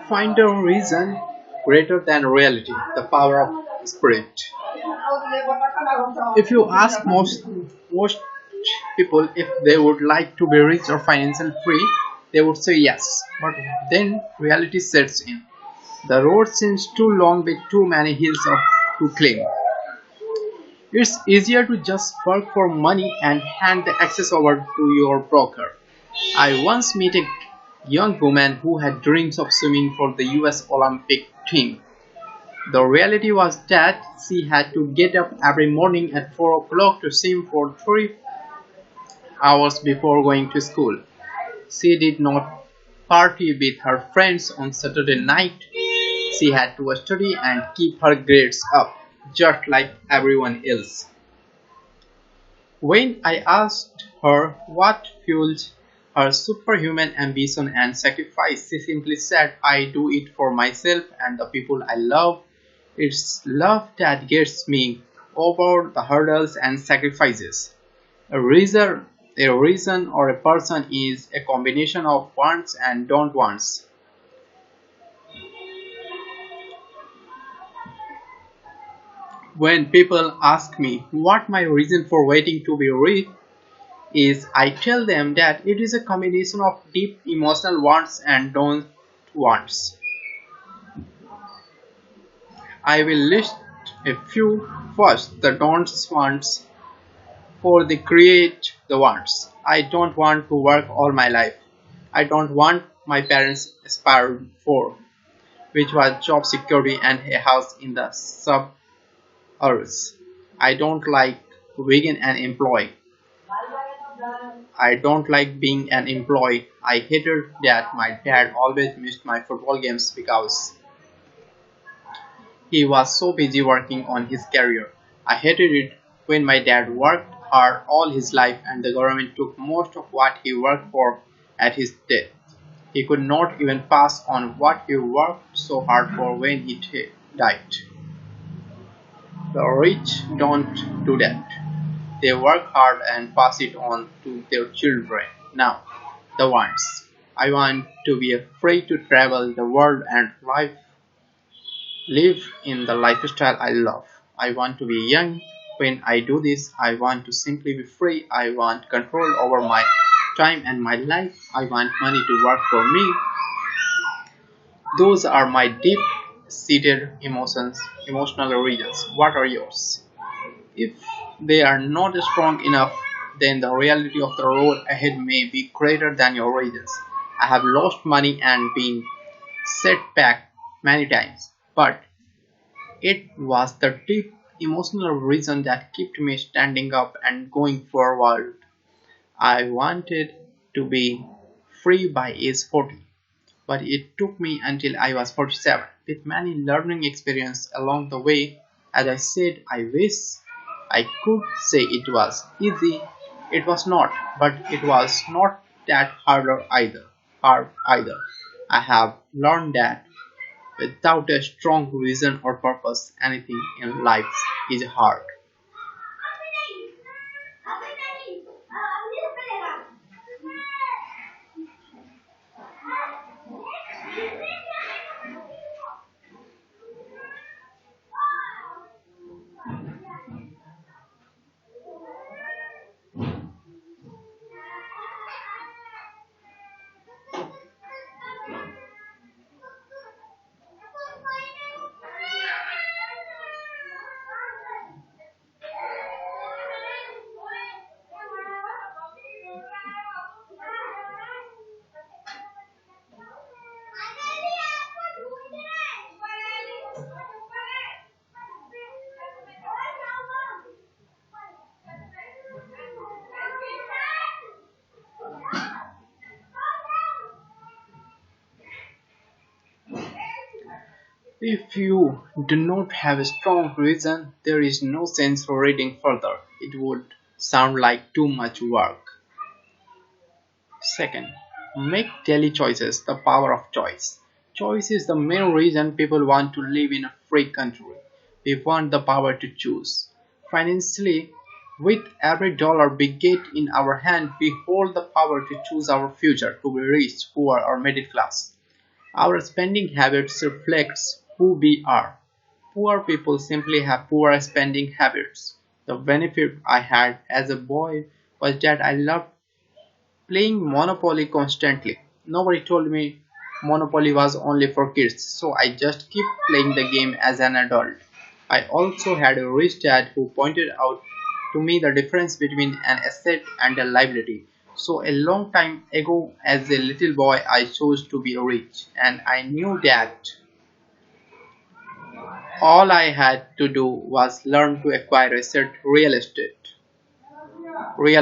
Speaker 1: Find a reason greater than reality, the power of spirit. If you ask most people if they would like to be rich or financially free, they would say yes. But then reality sets in. The road seems too long with too many hills to climb. It's easier to just work for money and hand the access over to your broker. I once met a young woman who had dreams of swimming for the US Olympic team. The reality was that she had to get up every morning at 4 o'clock to swim for 3 hours before going to school. She did not party with her friends on Saturday night. She had to study and keep her grades up, just like everyone else. When I asked her what fueled her superhuman ambition and sacrifice, she simply said, I do it for myself and the people I love. It's love that gets me over the hurdles and sacrifices. A reason or a person is a combination of wants and don't wants. When people ask me what my reason for waiting to be rich is, I tell them that it is a combination of deep emotional wants and don't wants. I will list a few first. The don'ts wants for the create the wants. I don't want to work all my life. I don't want my parents aspired for, which was job security and a house in the suburbs. I don't like being an employee. I don't like being an employee. I hated that my dad always missed my football games because he was so busy working on his career. I hated it when my dad worked hard all his life and the government took most of what he worked for at his death. He could not even pass on what he worked so hard for when he died. The rich don't do that. They work hard and pass it on to their children. Now, the wants. I want to be free to travel the world and live in the lifestyle I love. I want to be young. When I do this, I want to simply be free. I want control over my time and my life. I want money to work for me. Those are my deep seated emotional reasons. What are yours? If they are not strong enough, then the reality of the road ahead may be greater than your reasons. I have lost money and been set back many times, but it was the deep emotional reason that kept me standing up and going forward. I wanted to be free by age 40, but it took me until I was 47, with many learning experiences along the way. As I said, I wish I could say it was easy. It was not, but it was not that hard either. I have learned that without a strong vision or purpose, anything in life is hard. If you do not have a strong reason, there is no sense for reading further. It would sound like too much work. Second, make daily choices the power of choice. Choice is the main reason people want to live in a free country. We want the power to choose. Financially, with every dollar we get in our hand, we hold the power to choose our future, to be rich, poor, or middle class. Our spending habits reflects who we are. Poor people simply have poor spending habits. The benefit I had as a boy was that I loved playing Monopoly constantly. Nobody told me Monopoly was only for kids, so I just kept playing the game as an adult. I also had a rich dad who pointed out to me the difference between an asset and a liability. So a long time ago as a little boy I chose to be rich, and I knew that all I had to do was learn to acquire real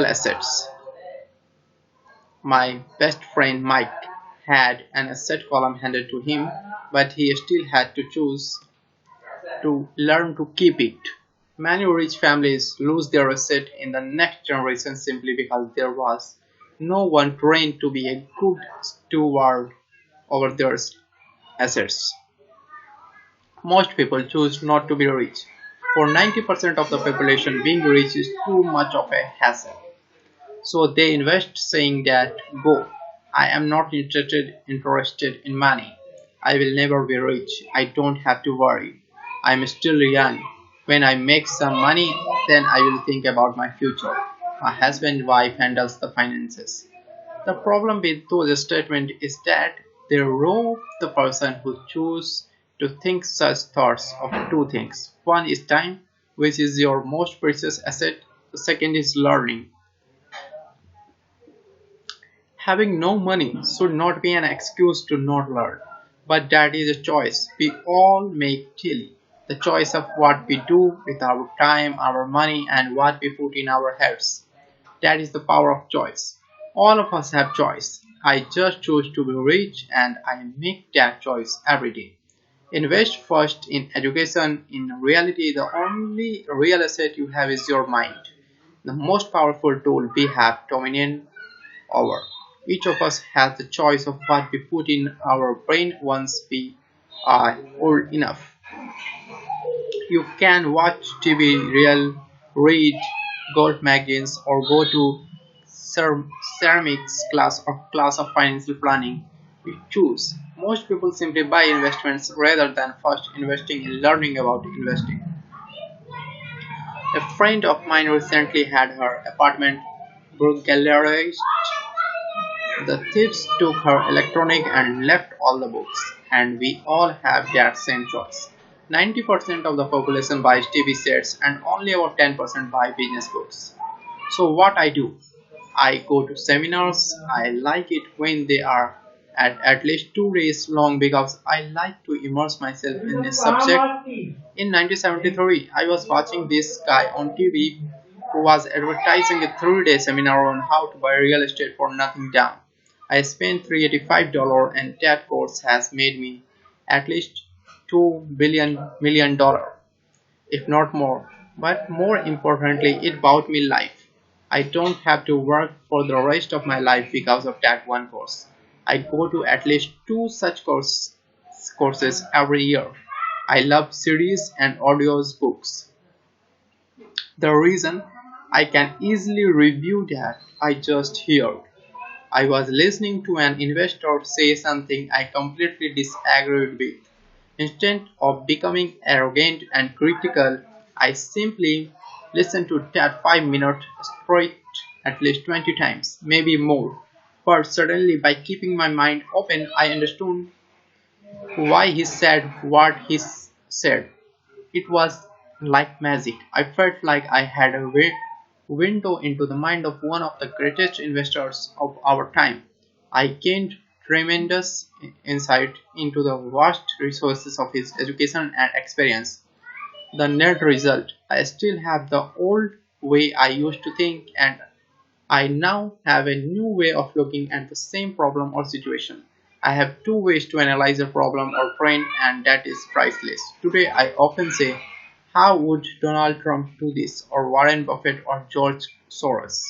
Speaker 1: assets. My best friend Mike had an asset column handed to him, but he still had to choose to learn to keep it. Many rich families lose their asset in the next generation simply because there was no one trained to be a good steward over their assets. Most people choose not to be rich. For 90% of the population, being rich is too much of a hassle. So they invest saying that go. I am not interested in money. I will never be rich. I don't have to worry. I'm still young. When I make some money, then I will think about my future. My husband wife handles the finances. The problem with those statements is that they rob the person who chooses to think such thoughts of two things. One is time, which is your most precious asset. The second is learning. Having no money should not be an excuse to not learn, but that is a choice we all make daily. The choice of what we do with our time, our money, and what we put in our heads. That is the power of choice. All of us have choice. I just choose to be rich and I make that choice every day. Invest first in education. In reality, the only real asset you have is your mind. The most powerful tool we have dominion over. Each of us has the choice of what we put in our brain once we are old enough. You can watch TV, read gold magazines, or go to ceramics class or class of financial planning. You choose. Most people simply buy investments rather than first investing in learning about investing. A friend of mine recently had her apartment burglarized. The thieves took her electronic and left all the books, and we all have that same choice. 90% of the population buys TV sets and only about 10% buy business books. So what I do? I go to seminars. I like it when they are at least 2 days long because I like to immerse myself in a subject. In 1973, I was watching this guy on TV who was advertising a 3-day seminar on how to buy real estate for nothing down. I spent $385 and that course has made me at least $2 billion, if not more. But more importantly, it bought me life. I don't have to work for the rest of my life because of that one course. I go to at least two such courses every year. I love series and audios books. The reason I can easily review that I just heard. I was listening to an investor say something I completely disagreed with. Instead of becoming arrogant and critical, I simply listened to that 5 minutes straight at least 20 times, maybe more. But suddenly, by keeping my mind open, I understood why he said what he said. It was like magic. I felt like I had a window into the mind of one of the greatest investors of our time. I gained tremendous insight into the vast resources of his education and experience. The net result, I still have the old way I used to think, and I now have a new way of looking at the same problem or situation. I have two ways to analyze a problem or trend, and that is priceless. Today, I often say, how would Donald Trump do this, or Warren Buffett, or George Soros?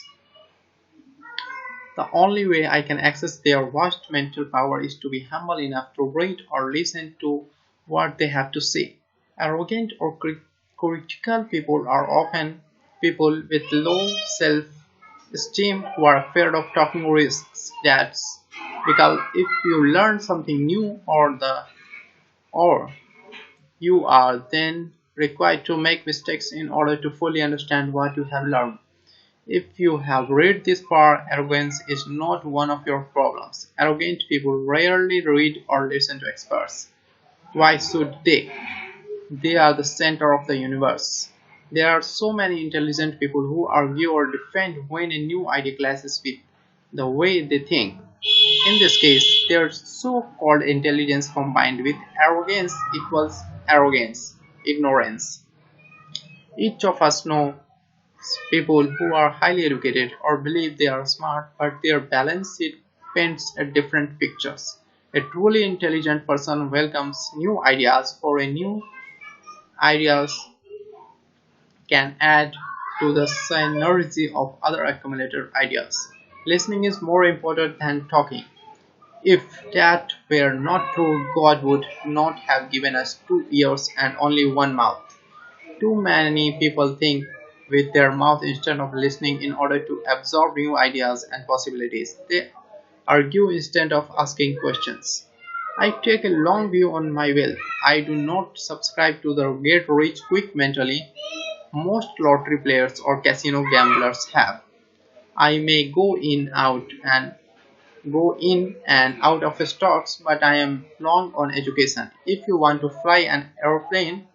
Speaker 1: The only way I can access their vast mental power is to be humble enough to read or listen to what they have to say. Arrogant or critical people are often people with low self esteem who are afraid of taking risks. That's because if you learn something new or you are then required to make mistakes in order to fully understand what you have learned. If you have read this far, arrogance is not one of your problems. Arrogant people rarely read or listen to experts. Why should they? They are the center of the universe. There are so many intelligent people who argue or defend when a new idea clashes with the way they think. In this case, their so-called intelligence combined with arrogance equals arrogance, ignorance. Each of us know people who are highly educated or believe they are smart, but their balance sheet paints a different pictures. A truly intelligent person welcomes new ideas for a new ideas can add to the synergy of other accumulated ideas. Listening is more important than talking. If that were not true, God would not have given us 2 ears and only one mouth. Too many people think with their mouth instead of listening in order to absorb new ideas and possibilities. They argue instead of asking questions. I take a long view on my wealth. I do not subscribe to the get rich quick mentality most lottery players or casino gamblers have. I may go in and out of stocks, but I am long on education. If you want to fly an aeroplane,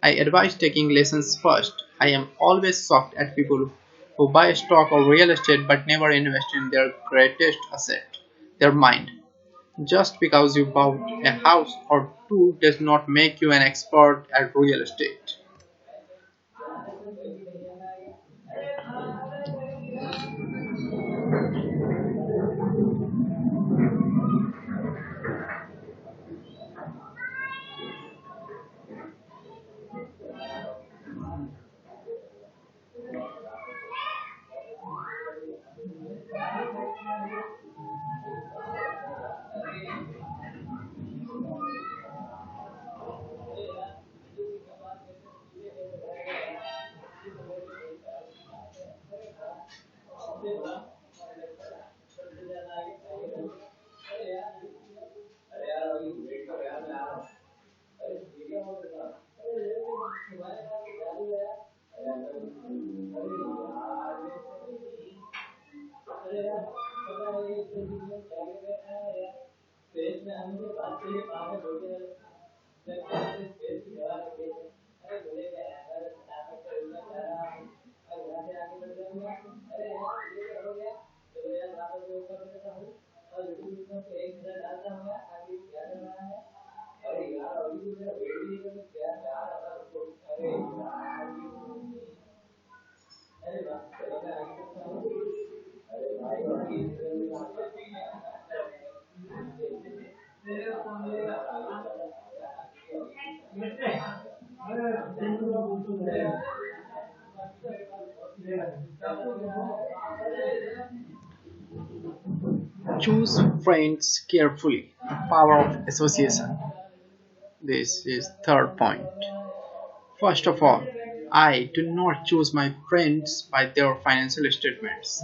Speaker 1: I advise taking lessons first. I am always shocked at people who buy stock or real estate but never invest in their greatest asset, their mind. Just because you bought a house or two does not make you an expert at real estate. Choose friends carefully. The power of association. This is third point. First of all, I do not choose my friends by their financial statements.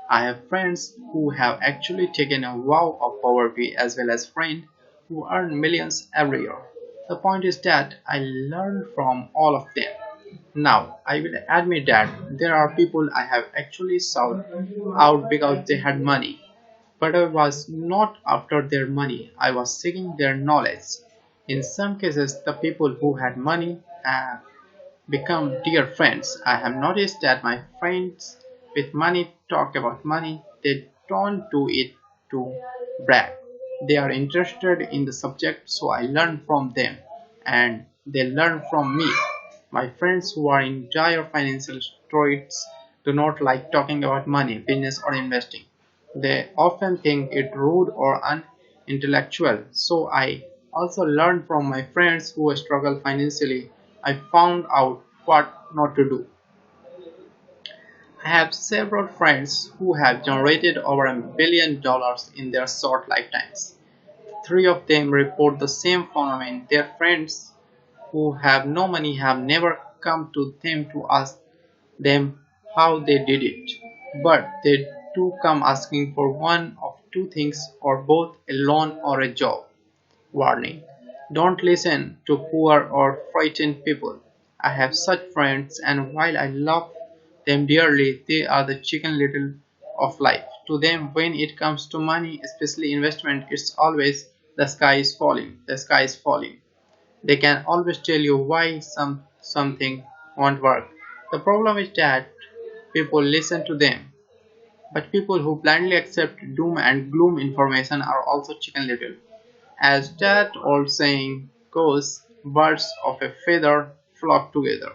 Speaker 1: I have friends who have actually taken a vow of poverty as well as friends who earn millions every year. The point is that I learn from all of them. Now, I will admit that there are people I have actually sought out because they had money. But I was not after their money, I was seeking their knowledge. In some cases, the people who had money have become dear friends. I have noticed that my friends with money talk about money. They don't do it to brag. They are interested in the subject, so I learn from them and they learn from me. My friends who are in dire financial straits do not like talking about money, business, or investing. They often think it rude or unethical intellectual. So I also learned from my friends who struggle financially. I found out what not to do. I have several friends who have generated over $1 billion in their short lifetimes. Three of them report the same phenomenon. Their friends who have no money have never come to them to ask them how they did it, but they do come asking for one of two things or both, a loan or a job. Warning: don't listen to poor or frightened people. I have such friends, and while I love them dearly, they are the chicken little of life. To them, when it comes to money, especially investment, it's always the sky is falling, the sky is falling. They can always tell you why something won't work. The problem is that people listen to them, but people who blindly accept doom and gloom information are also chicken little. As that old saying goes, birds of a feather flock together.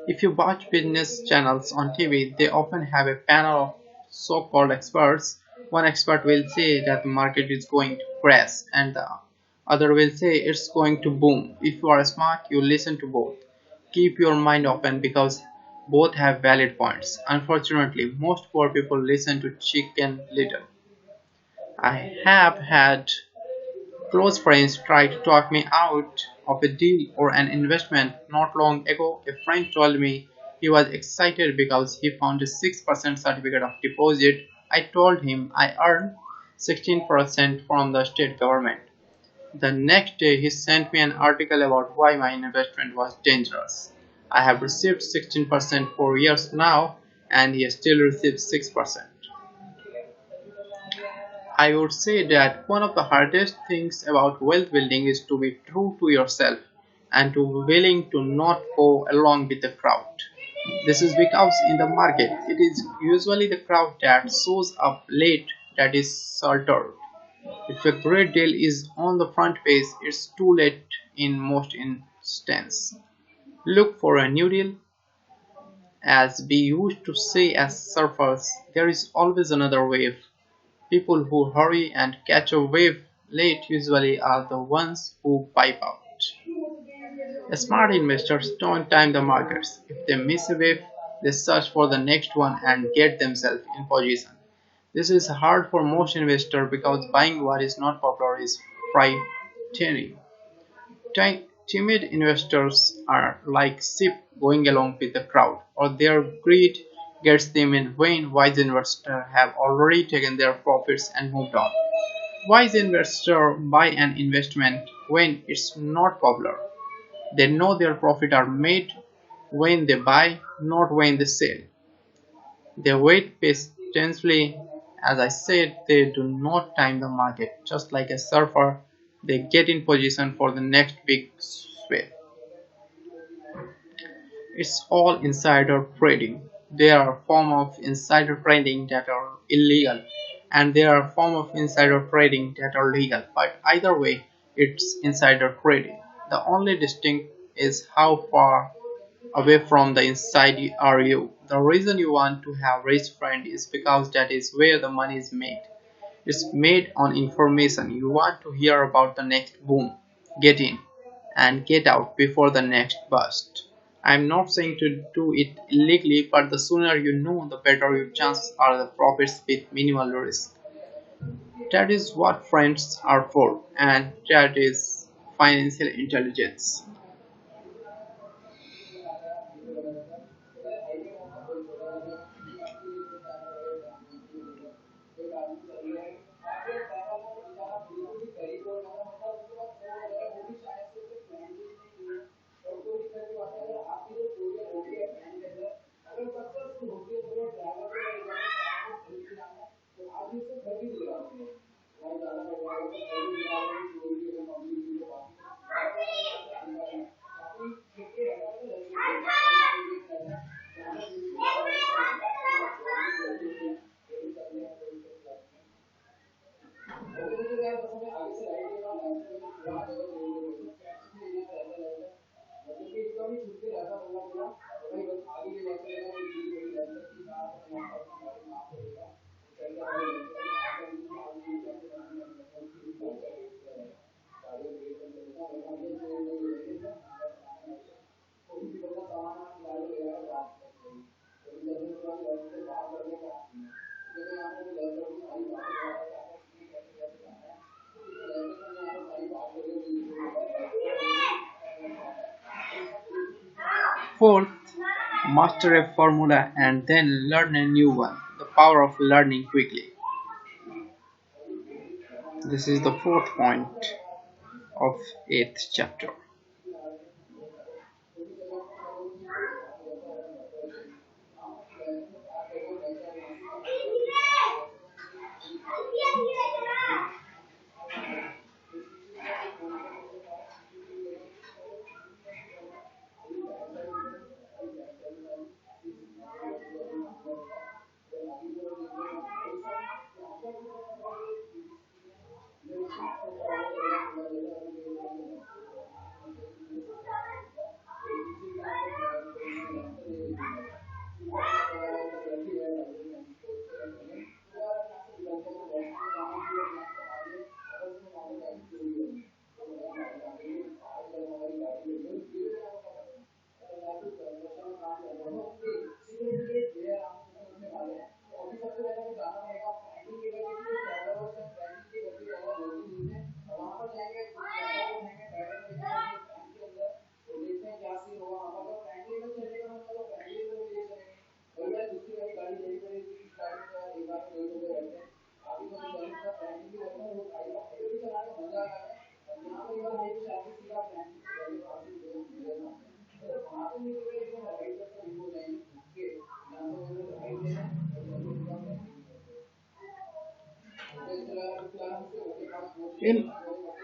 Speaker 1: If you watch business channels on TV, they often have a panel of so-called experts. One expert will say that the market is going to crash, and the other will say it's going to boom. If you are smart, you listen to both. Keep your mind open because both have valid points. Unfortunately, most poor people listen to Chicken Little. I have had close friends tried to talk me out of a deal or an investment. Not long ago, a friend told me he was excited because he found a 6% certificate of deposit. I told him I earned 16% from the state government. The next day, he sent me an article about why my investment was dangerous. I have received 16% for years now, and he still receives 6%. I would say that one of the hardest things about wealth building is to be true to yourself and to be willing to not go along with the crowd. This is because in the market, it is usually the crowd that shows up late that is salted. If a great deal is on the front page, it's too late in most instances. Look for a new deal. As we used to say as surfers, there is always another wave. People who hurry and catch a wave late usually are the ones who pipe out. Smart investors don't time the markets. If they miss a wave, they search for the next one and get themselves in position. This is hard for most investors because buying what is not popular is frightening. Timid investors are like sheep going along with the crowd, or their greed gets them in when wise investors have already taken their profits and moved on. Wise investors buy an investment when it's not popular. They know their profits are made when they buy, not when they sell. They wait patiently. As I said, they do not time the market. Just like a surfer, they get in position for the next big swell. It's all insider trading. There are forms of insider trading that are illegal, and there are forms of insider trading that are legal. But either way, it's insider trading. The only distinct is how far away from the inside are you. The reason you want to have rich friend is because that is where the money is made. It's made on information. You want to hear about the next boom. Get in and get out before the next bust. I'm not saying to do it illegally, but the sooner you know, the better your chances are the profits with minimal risk. That is what friends are for, and that is financial intelligence. Fourth, master a formula and then learn a new one. The power of learning quickly. This is the fourth point of eighth chapter. In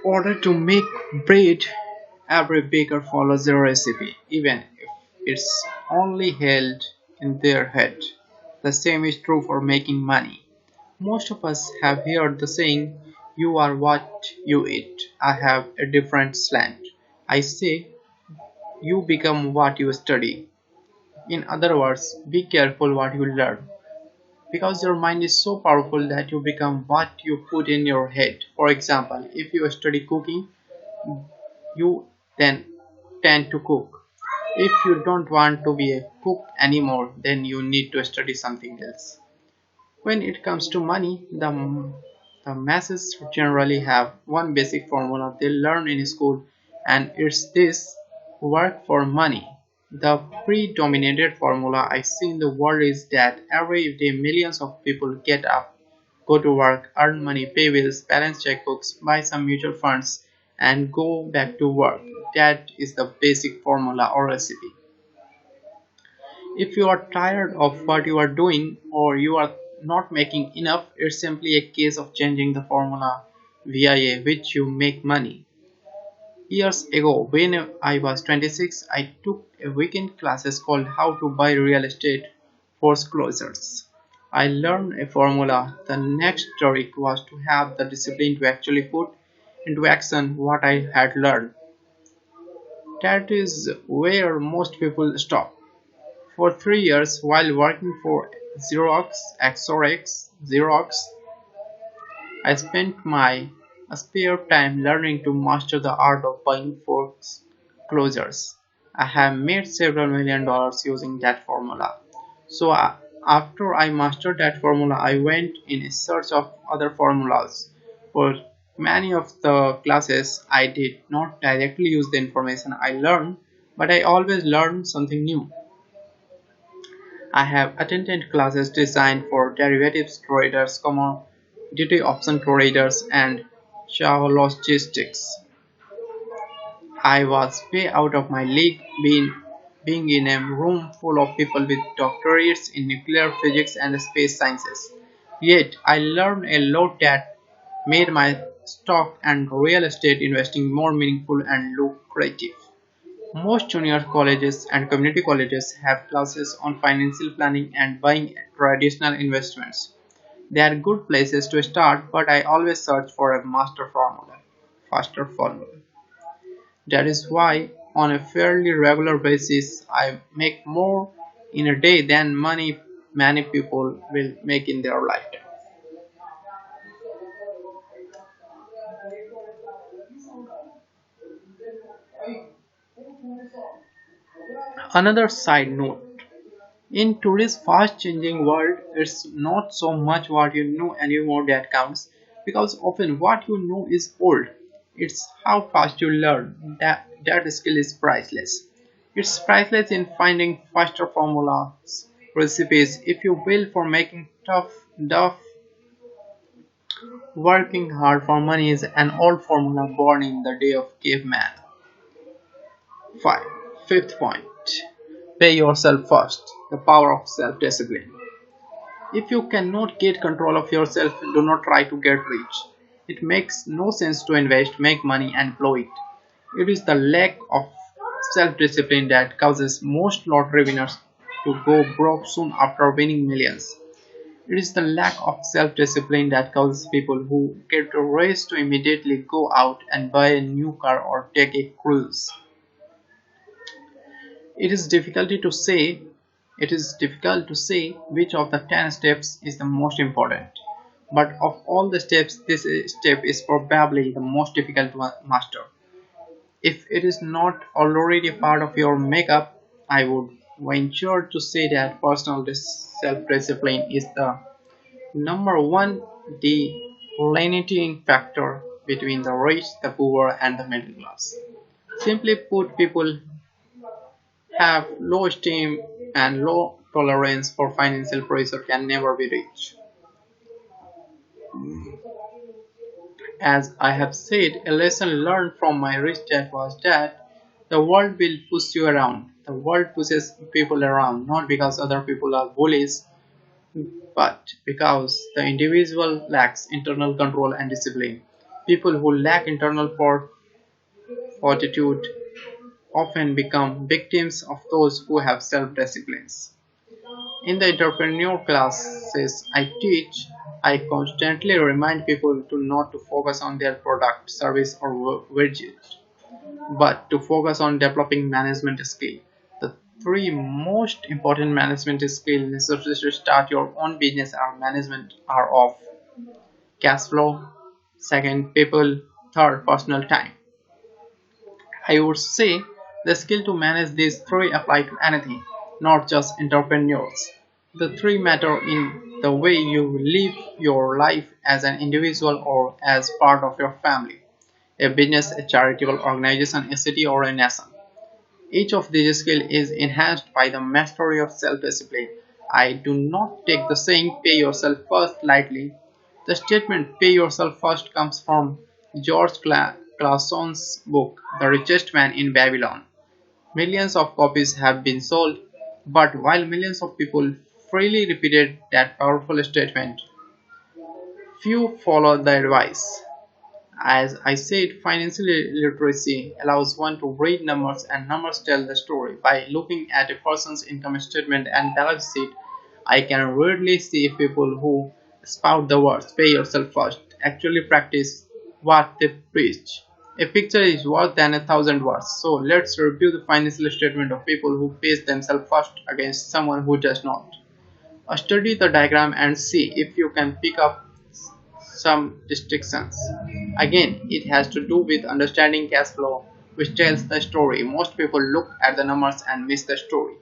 Speaker 1: order to make bread, every baker follows a recipe, even if it's only held in their head. The same is true for making money. Most of us have heard the saying, "You are what you eat." I have a different slant. I say, "You become what you study." In other words, be careful what you learn, because your mind is so powerful that you become what you put in your head. For example, if you study cooking, you then tend to cook. If you don't want to be a cook anymore, then you need to study something else. When it comes to money, the masses generally have one basic formula they learn in school, and it's this: work for money. The predominant formula I see in the world is that every day millions of people get up, go to work, earn money, pay bills, balance checkbooks, buy some mutual funds, and go back to work. That is the basic formula or recipe. If you are tired of what you are doing or you are not making enough, it's simply a case of changing the formula via which you make money. Years ago, when I was 26, I took a weekend classes called How to Buy Real Estate Foreclosures. I learned a formula. The next trick was to have the discipline to actually put into action what I had learned. That is where most people stop. For 3 years, while working for Xerox, I spent my spare time learning to master the art of buying foreclosures. I have made several $1 million using that formula. So after I mastered that formula, I went in search of other formulas. For many of the classes, I did not directly use the information I learned, but I always learned something new. I have attended classes designed for derivatives traders, commodity option traders, and logistics. I was way out of my league being in a room full of people with doctorates in nuclear physics and space sciences. Yet I learned a lot that made my stock and real estate investing more meaningful and lucrative. Most junior colleges and community colleges have classes on financial planning and buying traditional investments. They are good places to start, but I always search for a faster formula. That is why, on a fairly regular basis, I make more in a day than many people will make in their lifetime. Another side note: In today's fast changing world, it's not so much what you know anymore that counts because often what you know is old. It's how fast you learn. That skill is priceless. It's priceless in finding faster formulas, recipes if you will for making tough. Working hard for money is an old formula born in the day of caveman. 5. Fifth point. Pay yourself first. The power of self-discipline. If you cannot get control of yourself, do not try to get rich. It makes no sense to invest, make money, and blow it. It is the lack of self discipline that causes most lottery winners to go broke soon after winning millions. It is the lack of self discipline that causes people who get a raise to immediately go out and buy a new car or take a cruise. It is difficult to say it is difficult to say which of the 10 steps is the most important. But of all the steps, this step is probably the most difficult to master. If it is not already a part of your makeup, I would venture to say that personal self-discipline is the number one delineating factor between the rich, the poor, and the middle class. Simply put, people have low esteem and low tolerance for financial pressure can never be reached. As I have said, a lesson learned from my rich dad was that the world will push you around. The world pushes people around not because other people are bullies, but because the individual lacks internal control and discipline. People who lack internal fortitude often become victims of those who have self-disciplines. In the entrepreneur classes I teach, I constantly remind people to not to focus on their product, service, or widget, but to focus on developing management skill. The three most important management skills necessary to start your own business are management are of cash flow, second people, third personal time. I would say the skill to manage these three apply to anything, not just entrepreneurs. The three matter in the way you live your life as an individual or as part of your family, a business, a charitable organization, a city, or a nation. Each of these skills is enhanced by the mastery of self-discipline. I do not take the saying pay yourself first lightly. The statement pay yourself first comes from George Clauson's book The Richest Man in Babylon. Millions of copies have been sold, but while millions of people freely repeated that powerful statement, few followed the advice. As I said, financial literacy allows one to read numbers and numbers tell the story. By looking at a person's income statement and balance sheet, I can rarely see people who spout the words pay yourself first actually practice what they preach. A picture is worth than 1,000 words. So let's review the financial statement of people who pays themselves first against someone who does not. Study the diagram and see if you can pick up some distinctions. Again, it has to do with understanding cash flow, which tells the story. Most people look at the numbers and miss the story.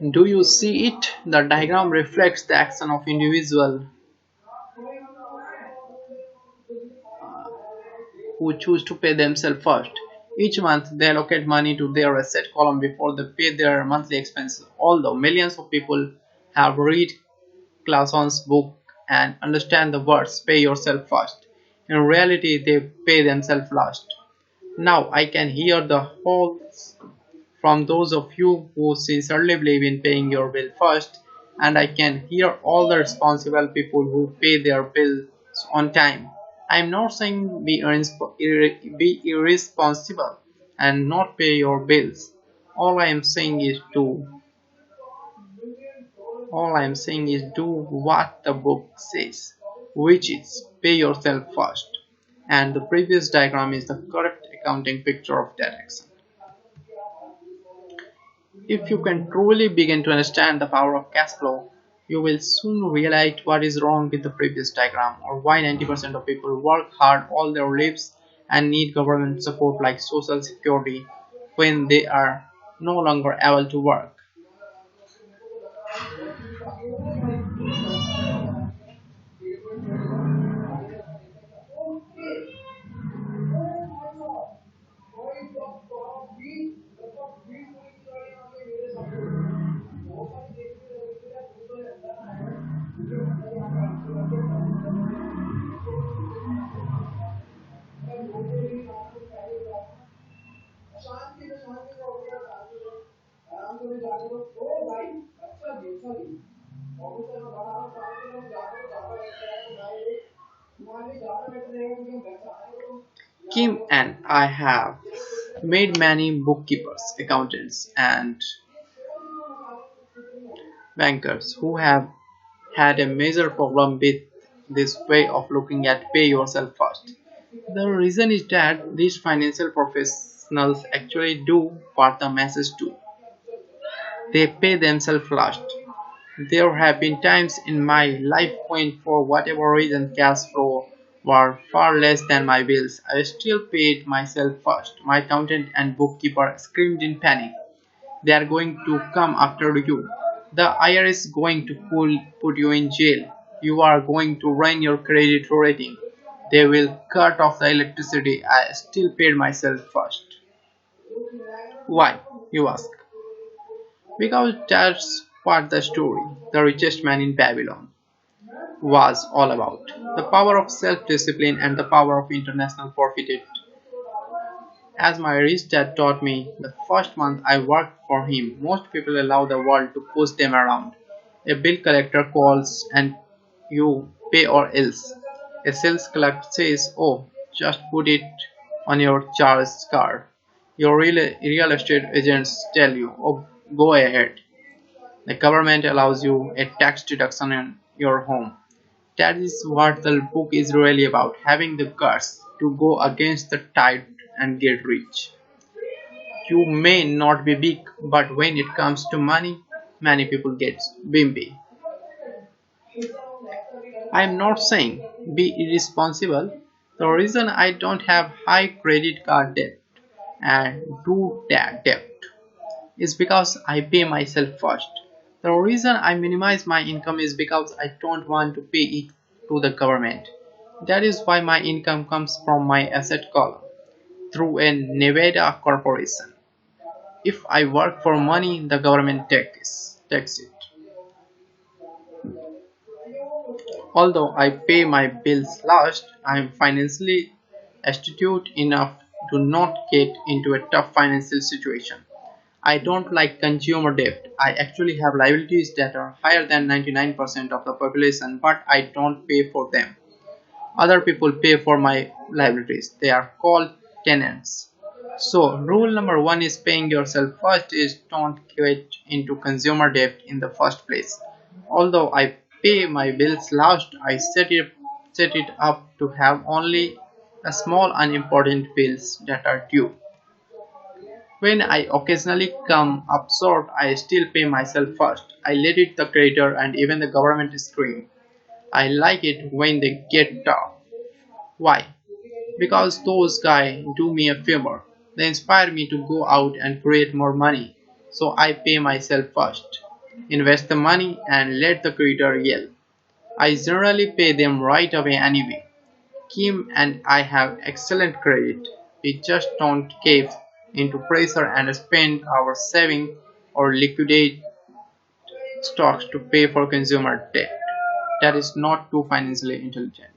Speaker 1: Do you see it? The diagram reflects the action of individual who choose to pay themselves first. Each month, they allocate money to their asset column before they pay their monthly expenses. Although millions of people have read Clauson's book and understand the words pay yourself first, in reality, they pay themselves last. Now I can hear the halls from those of you who sincerely believe in paying your bill first, and I can hear all the responsible people who pay their bills on time. I am not saying be irresponsible and not pay your bills. All I am saying is do what the book says, which is pay yourself first. And the previous diagram is the correct accounting picture of that action. If you can truly begin to understand the power of cash flow, You will soon realize what is wrong with the previous diagram, or why 90% of people work hard all their lives and need government support like social security when they are no longer able to work. Kim and I have made many bookkeepers, accountants, and bankers who have had a major problem with this way of looking at pay yourself first. The reason is that these financial professionals actually do what the masses do. They pay themselves last. There have been times in my life when, for whatever reason, cash flow were far less than my bills. I still paid myself first. My accountant and bookkeeper screamed in panic. They are going to come after you. The IRS is going to put you in jail. You are going to ruin your credit rating. They will cut off the electricity. I still paid myself first. Why? You ask. Because that's what the story, The Richest Man in Babylon, was all about. The power of self discipline and the power of international profit. As my rich dad taught me, the first month I worked for him, most people allow the world to push them around. A bill collector calls and you pay or else. A sales clerk says, oh, just put it on your charge card. Your real estate agents tell you, oh, go ahead. The government allows you a tax deduction on your home. That is what the book is really about, having the guts to go against the tide and get rich. You may not be big, but when it comes to money, many people get bimpy. I am not saying be irresponsible. The reason I don't have high credit card debt and do that debt is because I pay myself first. The reason I minimize my income is because I don't want to pay it to the government. That is why my income comes from my asset column through a Nevada corporation. If I work for money, the government takes it. Although I pay my bills last, I am financially astute enough to not get into a tough financial situation. I don't like consumer debt. I actually have liabilities that are higher than 99% of the population, but I don't pay for them. Other people pay for my liabilities. They are called tenants. So, rule number one is paying yourself first is don't get into consumer debt in the first place. Although I pay my bills last, I set it up to have only a small unimportant bills that are due. When I occasionally come up short, I still pay myself first. I let it the creditor and even the government scream. I like it when they get tough. Why? Because those guys do me a favor. They inspire me to go out and create more money. So I pay myself first. Invest the money and let the creator yell. I generally pay them right away anyway. Kim and I have excellent credit. We just don't cave into pressure and spend our saving or liquidate stocks to pay for consumer debt. That is not too financially intelligent.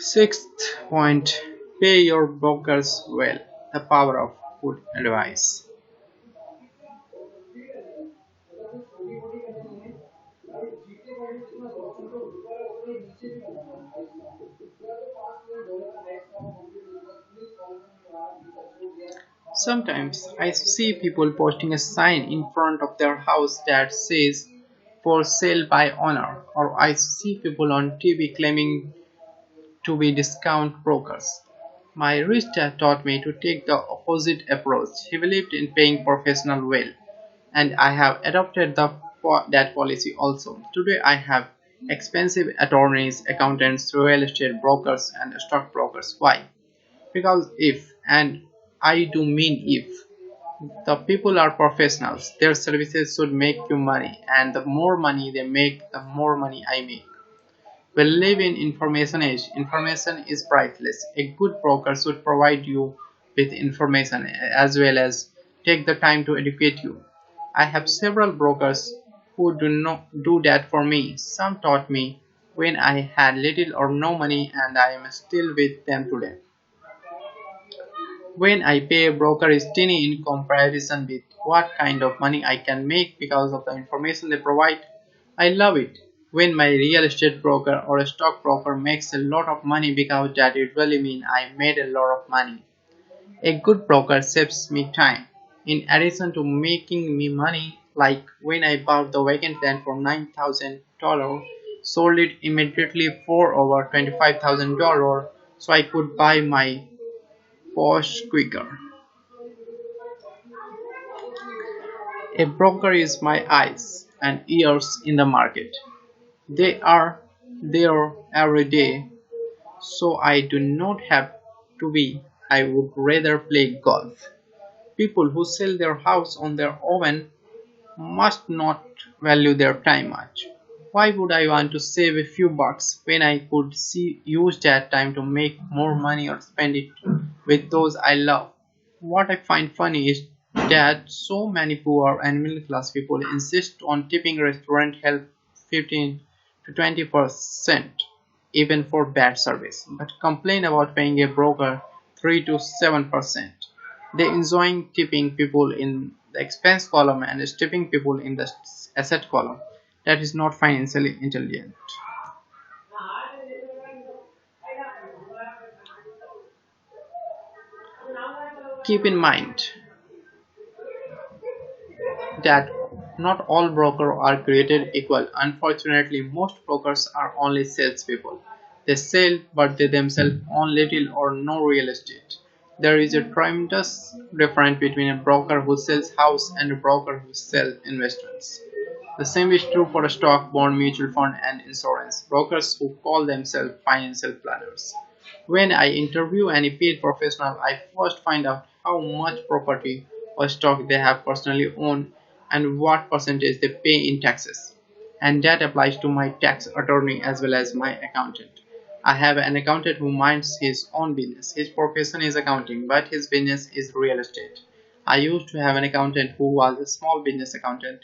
Speaker 1: 6th point, pay your brokers well. The power of good advice. Sometimes I see people posting a sign in front of their house that says for sale by owner, or I see people on TV claiming to be discount brokers. My rich dad taught me to take the opposite approach. He believed in paying professional well, and I have adopted that policy also. Today I have expensive attorneys, accountants, real estate brokers, and stock brokers. Why? Because if, and I do mean if, the people are professionals, their services should make you money, and the more money they make, the more money I make. We live in information age. Information is priceless. A good broker should provide you with information as well as take the time to educate you. I have several brokers who do not do that for me. Some taught me when I had little or no money, and I am still with them today. When I pay a broker is tiny in comparison with what kind of money I can make because of the information they provide. I love it when my real estate broker or a stock broker makes a lot of money because that usually means I made a lot of money. A good broker saves me time. In addition to making me money, like when I bought the vacant land for $9,000, sold it immediately for over $25,000 so I could buy my Porsche quicker. A broker is my eyes and ears in the market. They are there every day, so I do not have to be. I would rather play golf. People who sell their house on their own must not value their time much. Why would I want to save a few bucks when I could use that time to make more money or spend it with those I love? What I find funny is that so many poor and middle class people insist on tipping restaurant help 15 to 20% even for bad service, but complain about paying a broker 3 to 7%. They enjoying tipping people in the expense column and tipping people in the asset column. That is not financially intelligent. Keep in mind that not all brokers are created equal. Unfortunately, most brokers are only salespeople. They sell, but they themselves own little or no real estate. There is a tremendous difference between a broker who sells house and a broker who sells investments. The same is true for a stock, bond, mutual fund, and insurance brokers who call themselves financial planners. When I interview any paid professional, I first find out how much property or stock they have personally owned and what percentage they pay in taxes. And that applies to my tax attorney as well as my accountant. I have an accountant who minds his own business. His profession is accounting, but his business is real estate. I used to have an accountant who was a small business accountant,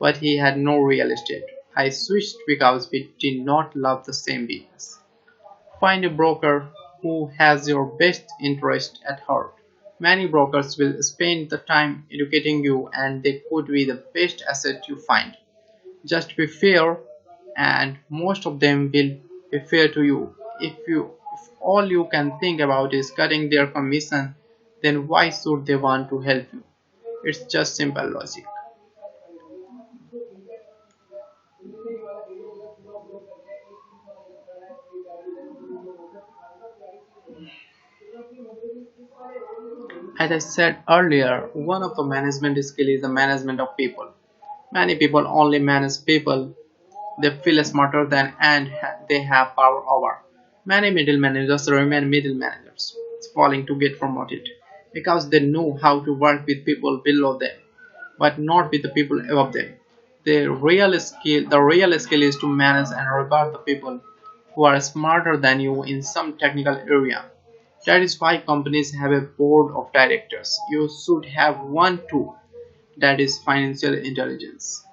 Speaker 1: but he had no real estate. I switched because we did not love the same business. Find a broker who has your best interest at heart. Many brokers will spend the time educating you and they could be the best asset you find. Just be fair and most of them will be fair to you. If all you can think about is cutting their commission, then why should they want to help you? It's just simple logic. As I said earlier, one of the management skill is the management of people. Many people only manage people they feel smarter than and they have power over. Many middle managers remain middle managers, falling to get promoted because they know how to work with people below them, but not with the people above them. The real skill is to manage and regard the people who are smarter than you in some technical area. That is why companies have a board of directors. You should have one too. That is financial intelligence.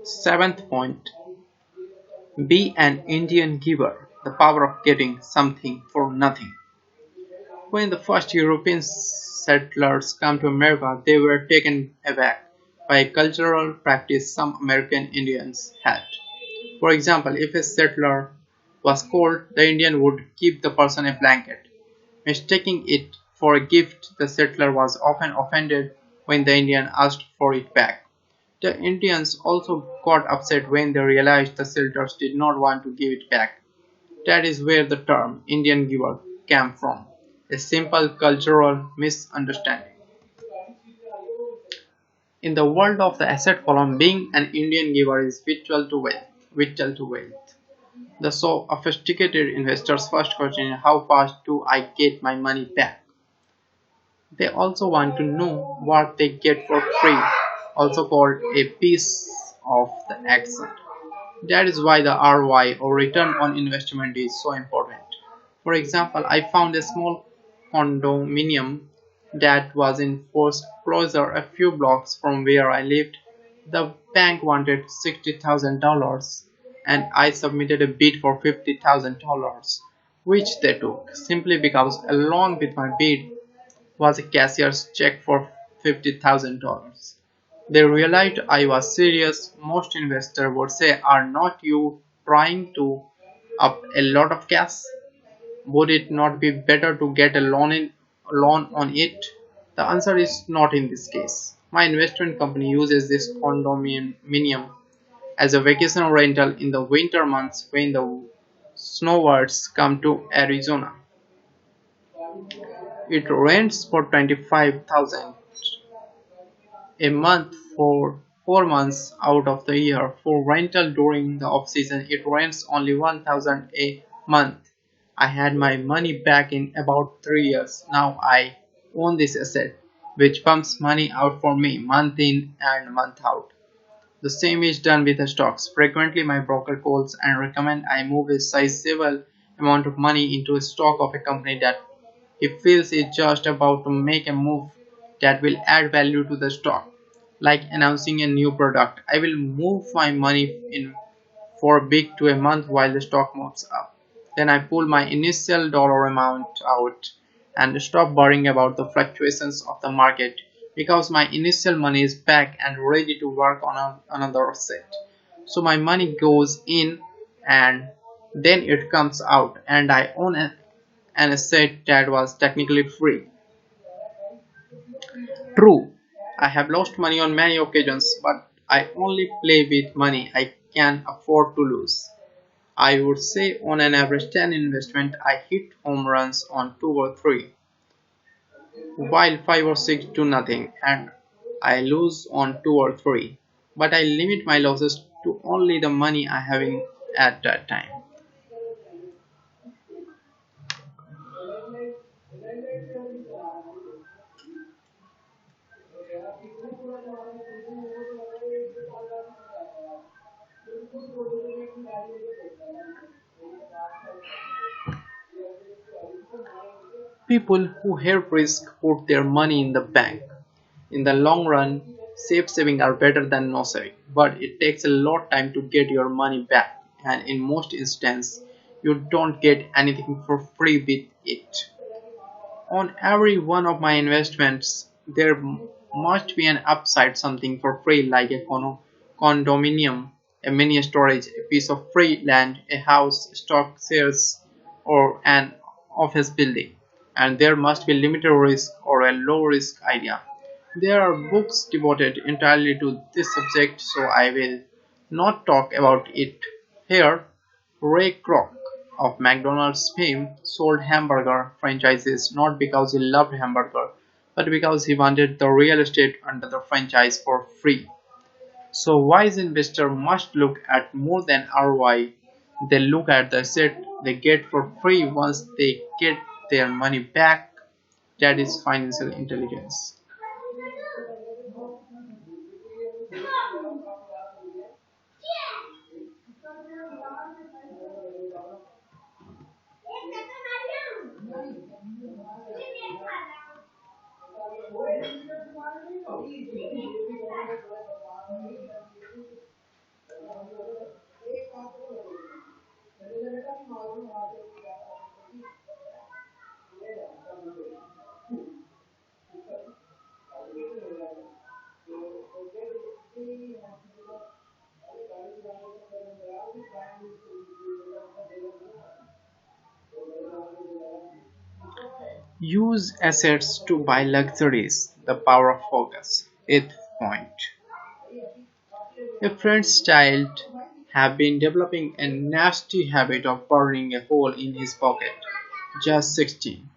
Speaker 1: Seventh point, be an Indian giver. The power of getting something for nothing. When the first European settlers came to America, they were taken aback by a cultural practice some American Indians had. For example, if a settler was cold, the Indian would give the person a blanket. Mistaking it for a gift, the settler was often offended when the Indian asked for it back. The Indians also got upset when they realized the settlers did not want to give it back. That is where the term Indian giver came from, a simple cultural misunderstanding. In the world of the asset column, being an Indian giver is vital to wealth. Vital to wealth. The sophisticated investor's first question is how fast do I get my money back? They also want to know what they get for free, also called a piece of the action. That is why the ROI or return on investment is so important. For example, I found a small condominium that was in foreclosure a few blocks from where I lived. The bank wanted $60,000 and I submitted a bid for $50,000, which they took simply because along with my bid was a cashier's check for $50,000. They realized I was serious. Most investors would say, are not you trying to up a lot of cash? Would it not be better to get a loan on it? The answer is not in this case. My investment company uses this condominium as a vacation rental in the winter months when the snowbirds come to Arizona. It rents for 25,000 a month for 4 months out of the year. For rental during the off season, it rents only 1,000 a month. I had my money back in about 3 years. Now I own this asset, which pumps money out for me month in and month out. The same is done with the stocks. Frequently, my broker calls and recommend I move a sizable amount of money into a stock of a company that he feels is just about to make a move that will add value to the stock, like announcing a new product. I will move my money in for a week to a month while the stock moves up. Then I pull my initial dollar amount out and stop worrying about the fluctuations of the market because my initial money is back and ready to work on another asset. So my money goes in and then it comes out and I own an asset that was technically free. True, I have lost money on many occasions, but I only play with money I can afford to lose. I would say on an average 10 investment I hit home runs on 2 or 3, while 5 or 6 do nothing and I lose on 2 or 3. But I limit my losses to only the money I having at that time. People who hate risk put their money in the bank. In the long run, safe saving are better than no saving, but it takes a lot of time to get your money back, and in most instances, you don't get anything for free with it. On every one of my investments, there must be an upside, something for free, like a condominium, a mini storage, a piece of free land, a house, stock shares, or an office building. And there must be limited risk or a low risk idea. There are books devoted entirely to this subject, so I will not talk about it here. Ray Kroc of McDonald's fame sold hamburger franchises not because he loved hamburger, but because he wanted the real estate under the franchise for free. So wise investor must look at more than ROI. They look at the asset they get for free once they get their money back. That is financial intelligence. Use assets to buy luxuries. The power of focus. Eighth point. A friend's child had been developing a nasty habit of burning a hole in his pocket. Just 16.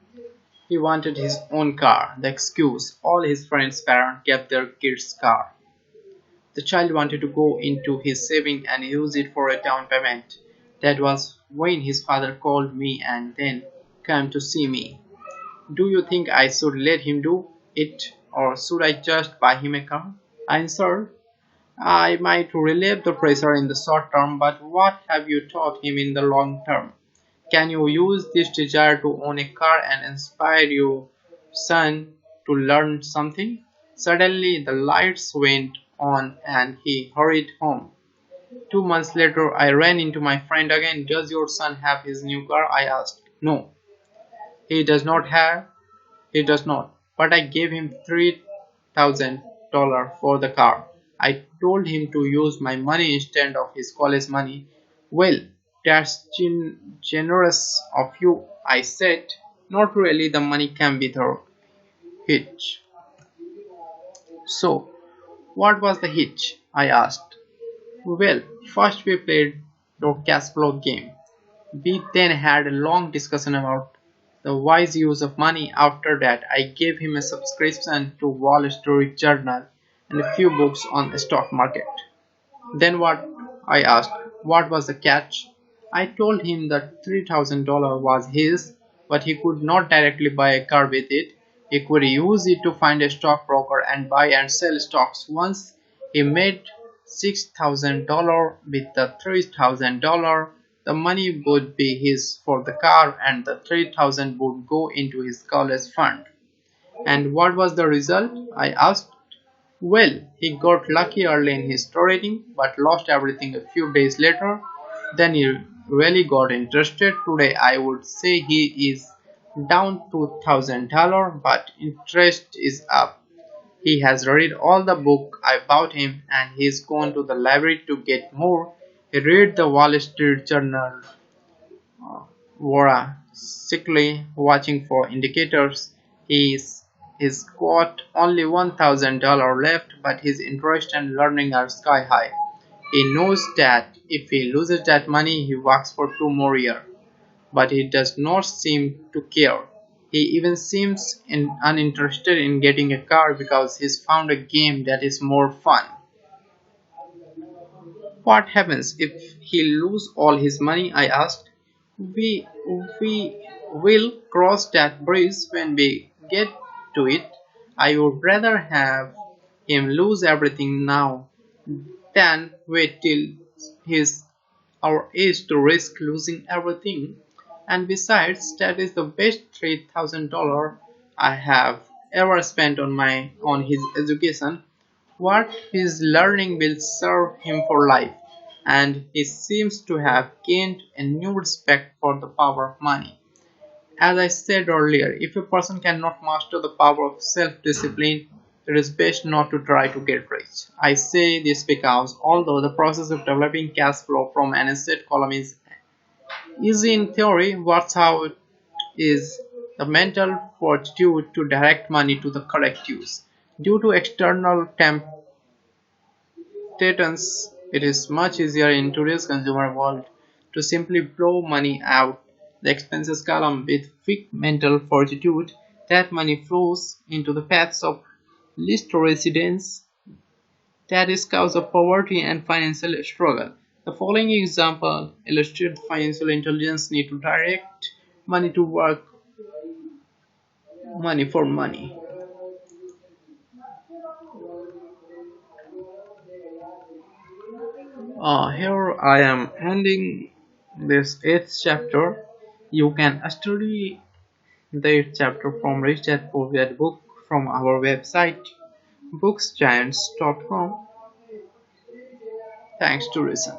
Speaker 1: He wanted his own car. The excuse: all his friends' parents kept their kids' car. The child wanted to go into his saving and use it for a down payment. That was when his father called me and then came to see me. Do you think I should let him do it, or should I just buy him a car? I answered, I might relieve the pressure in the short term, but what have you taught him in the long term? Can you use this desire to own a car and inspire your son to learn something? Suddenly the lights went on and he hurried home. 2 months later, I ran into my friend again. Does your son have his new car? I asked. No, he does not have. He does not. But I gave him $3,000 for the car. I told him to use my money instead of his college money. Well, that's generous of you, I said. Not really, the money can be the hitch. So, what was the hitch? I asked. Well, first we played the cash flow game. We then had a long discussion about the wise use of money. After that, I gave him a subscription to Wall Street Journal and a few books on the stock market. Then what? I asked. What was the catch? I told him that $3,000 was his, but he could not directly buy a car with it. He could use it to find a stockbroker and buy and sell stocks. Once he made $6,000 with the $3,000, the money would be his for the car and the 3,000 would go into his college fund. And what was the result? I asked. Well, he got lucky early in his trading, but lost everything a few days later. Then he really got interested. Today, I would say he is down $2,000, but interest is up. He has read all the book I bought him, and he's gone to the library to get more. He read the Wall Street Journal voraciously, watching for indicators. He's got only $1,000 left, but his interest and learning are sky high. He knows that if he loses that money, he works for 2 more years, but he does not seem to care. He even seems uninterested in getting a car because he's found a game that is more fun. What happens if he loses all his money? I asked. We will cross that bridge when we get to it. I would rather have him lose everything now than wait till he's our age to risk losing everything. And besides, that is the best $3,000 I have ever spent on his education. What he's learning will serve him for life, and he seems to have gained a new respect for the power of money. As I said earlier, if a person cannot master the power of self-discipline, it is best not to try to get rich. I say this because although the process of developing cash flow from an asset column is easy in theory, what's how it is the mental fortitude to direct money to the correct use. Due to external temptations, it is much easier in today's consumer world to simply blow money out the expenses column. With weak mental fortitude, that money flows into the paths of least resistance, that is cause of poverty and financial struggle. The following example illustrates financial intelligence need to direct money to work money for money. Here I am ending this eighth chapter. You can study the eighth chapter from Rich Dad Poor Dad book from our website booksgiants.com. Thanks to listen.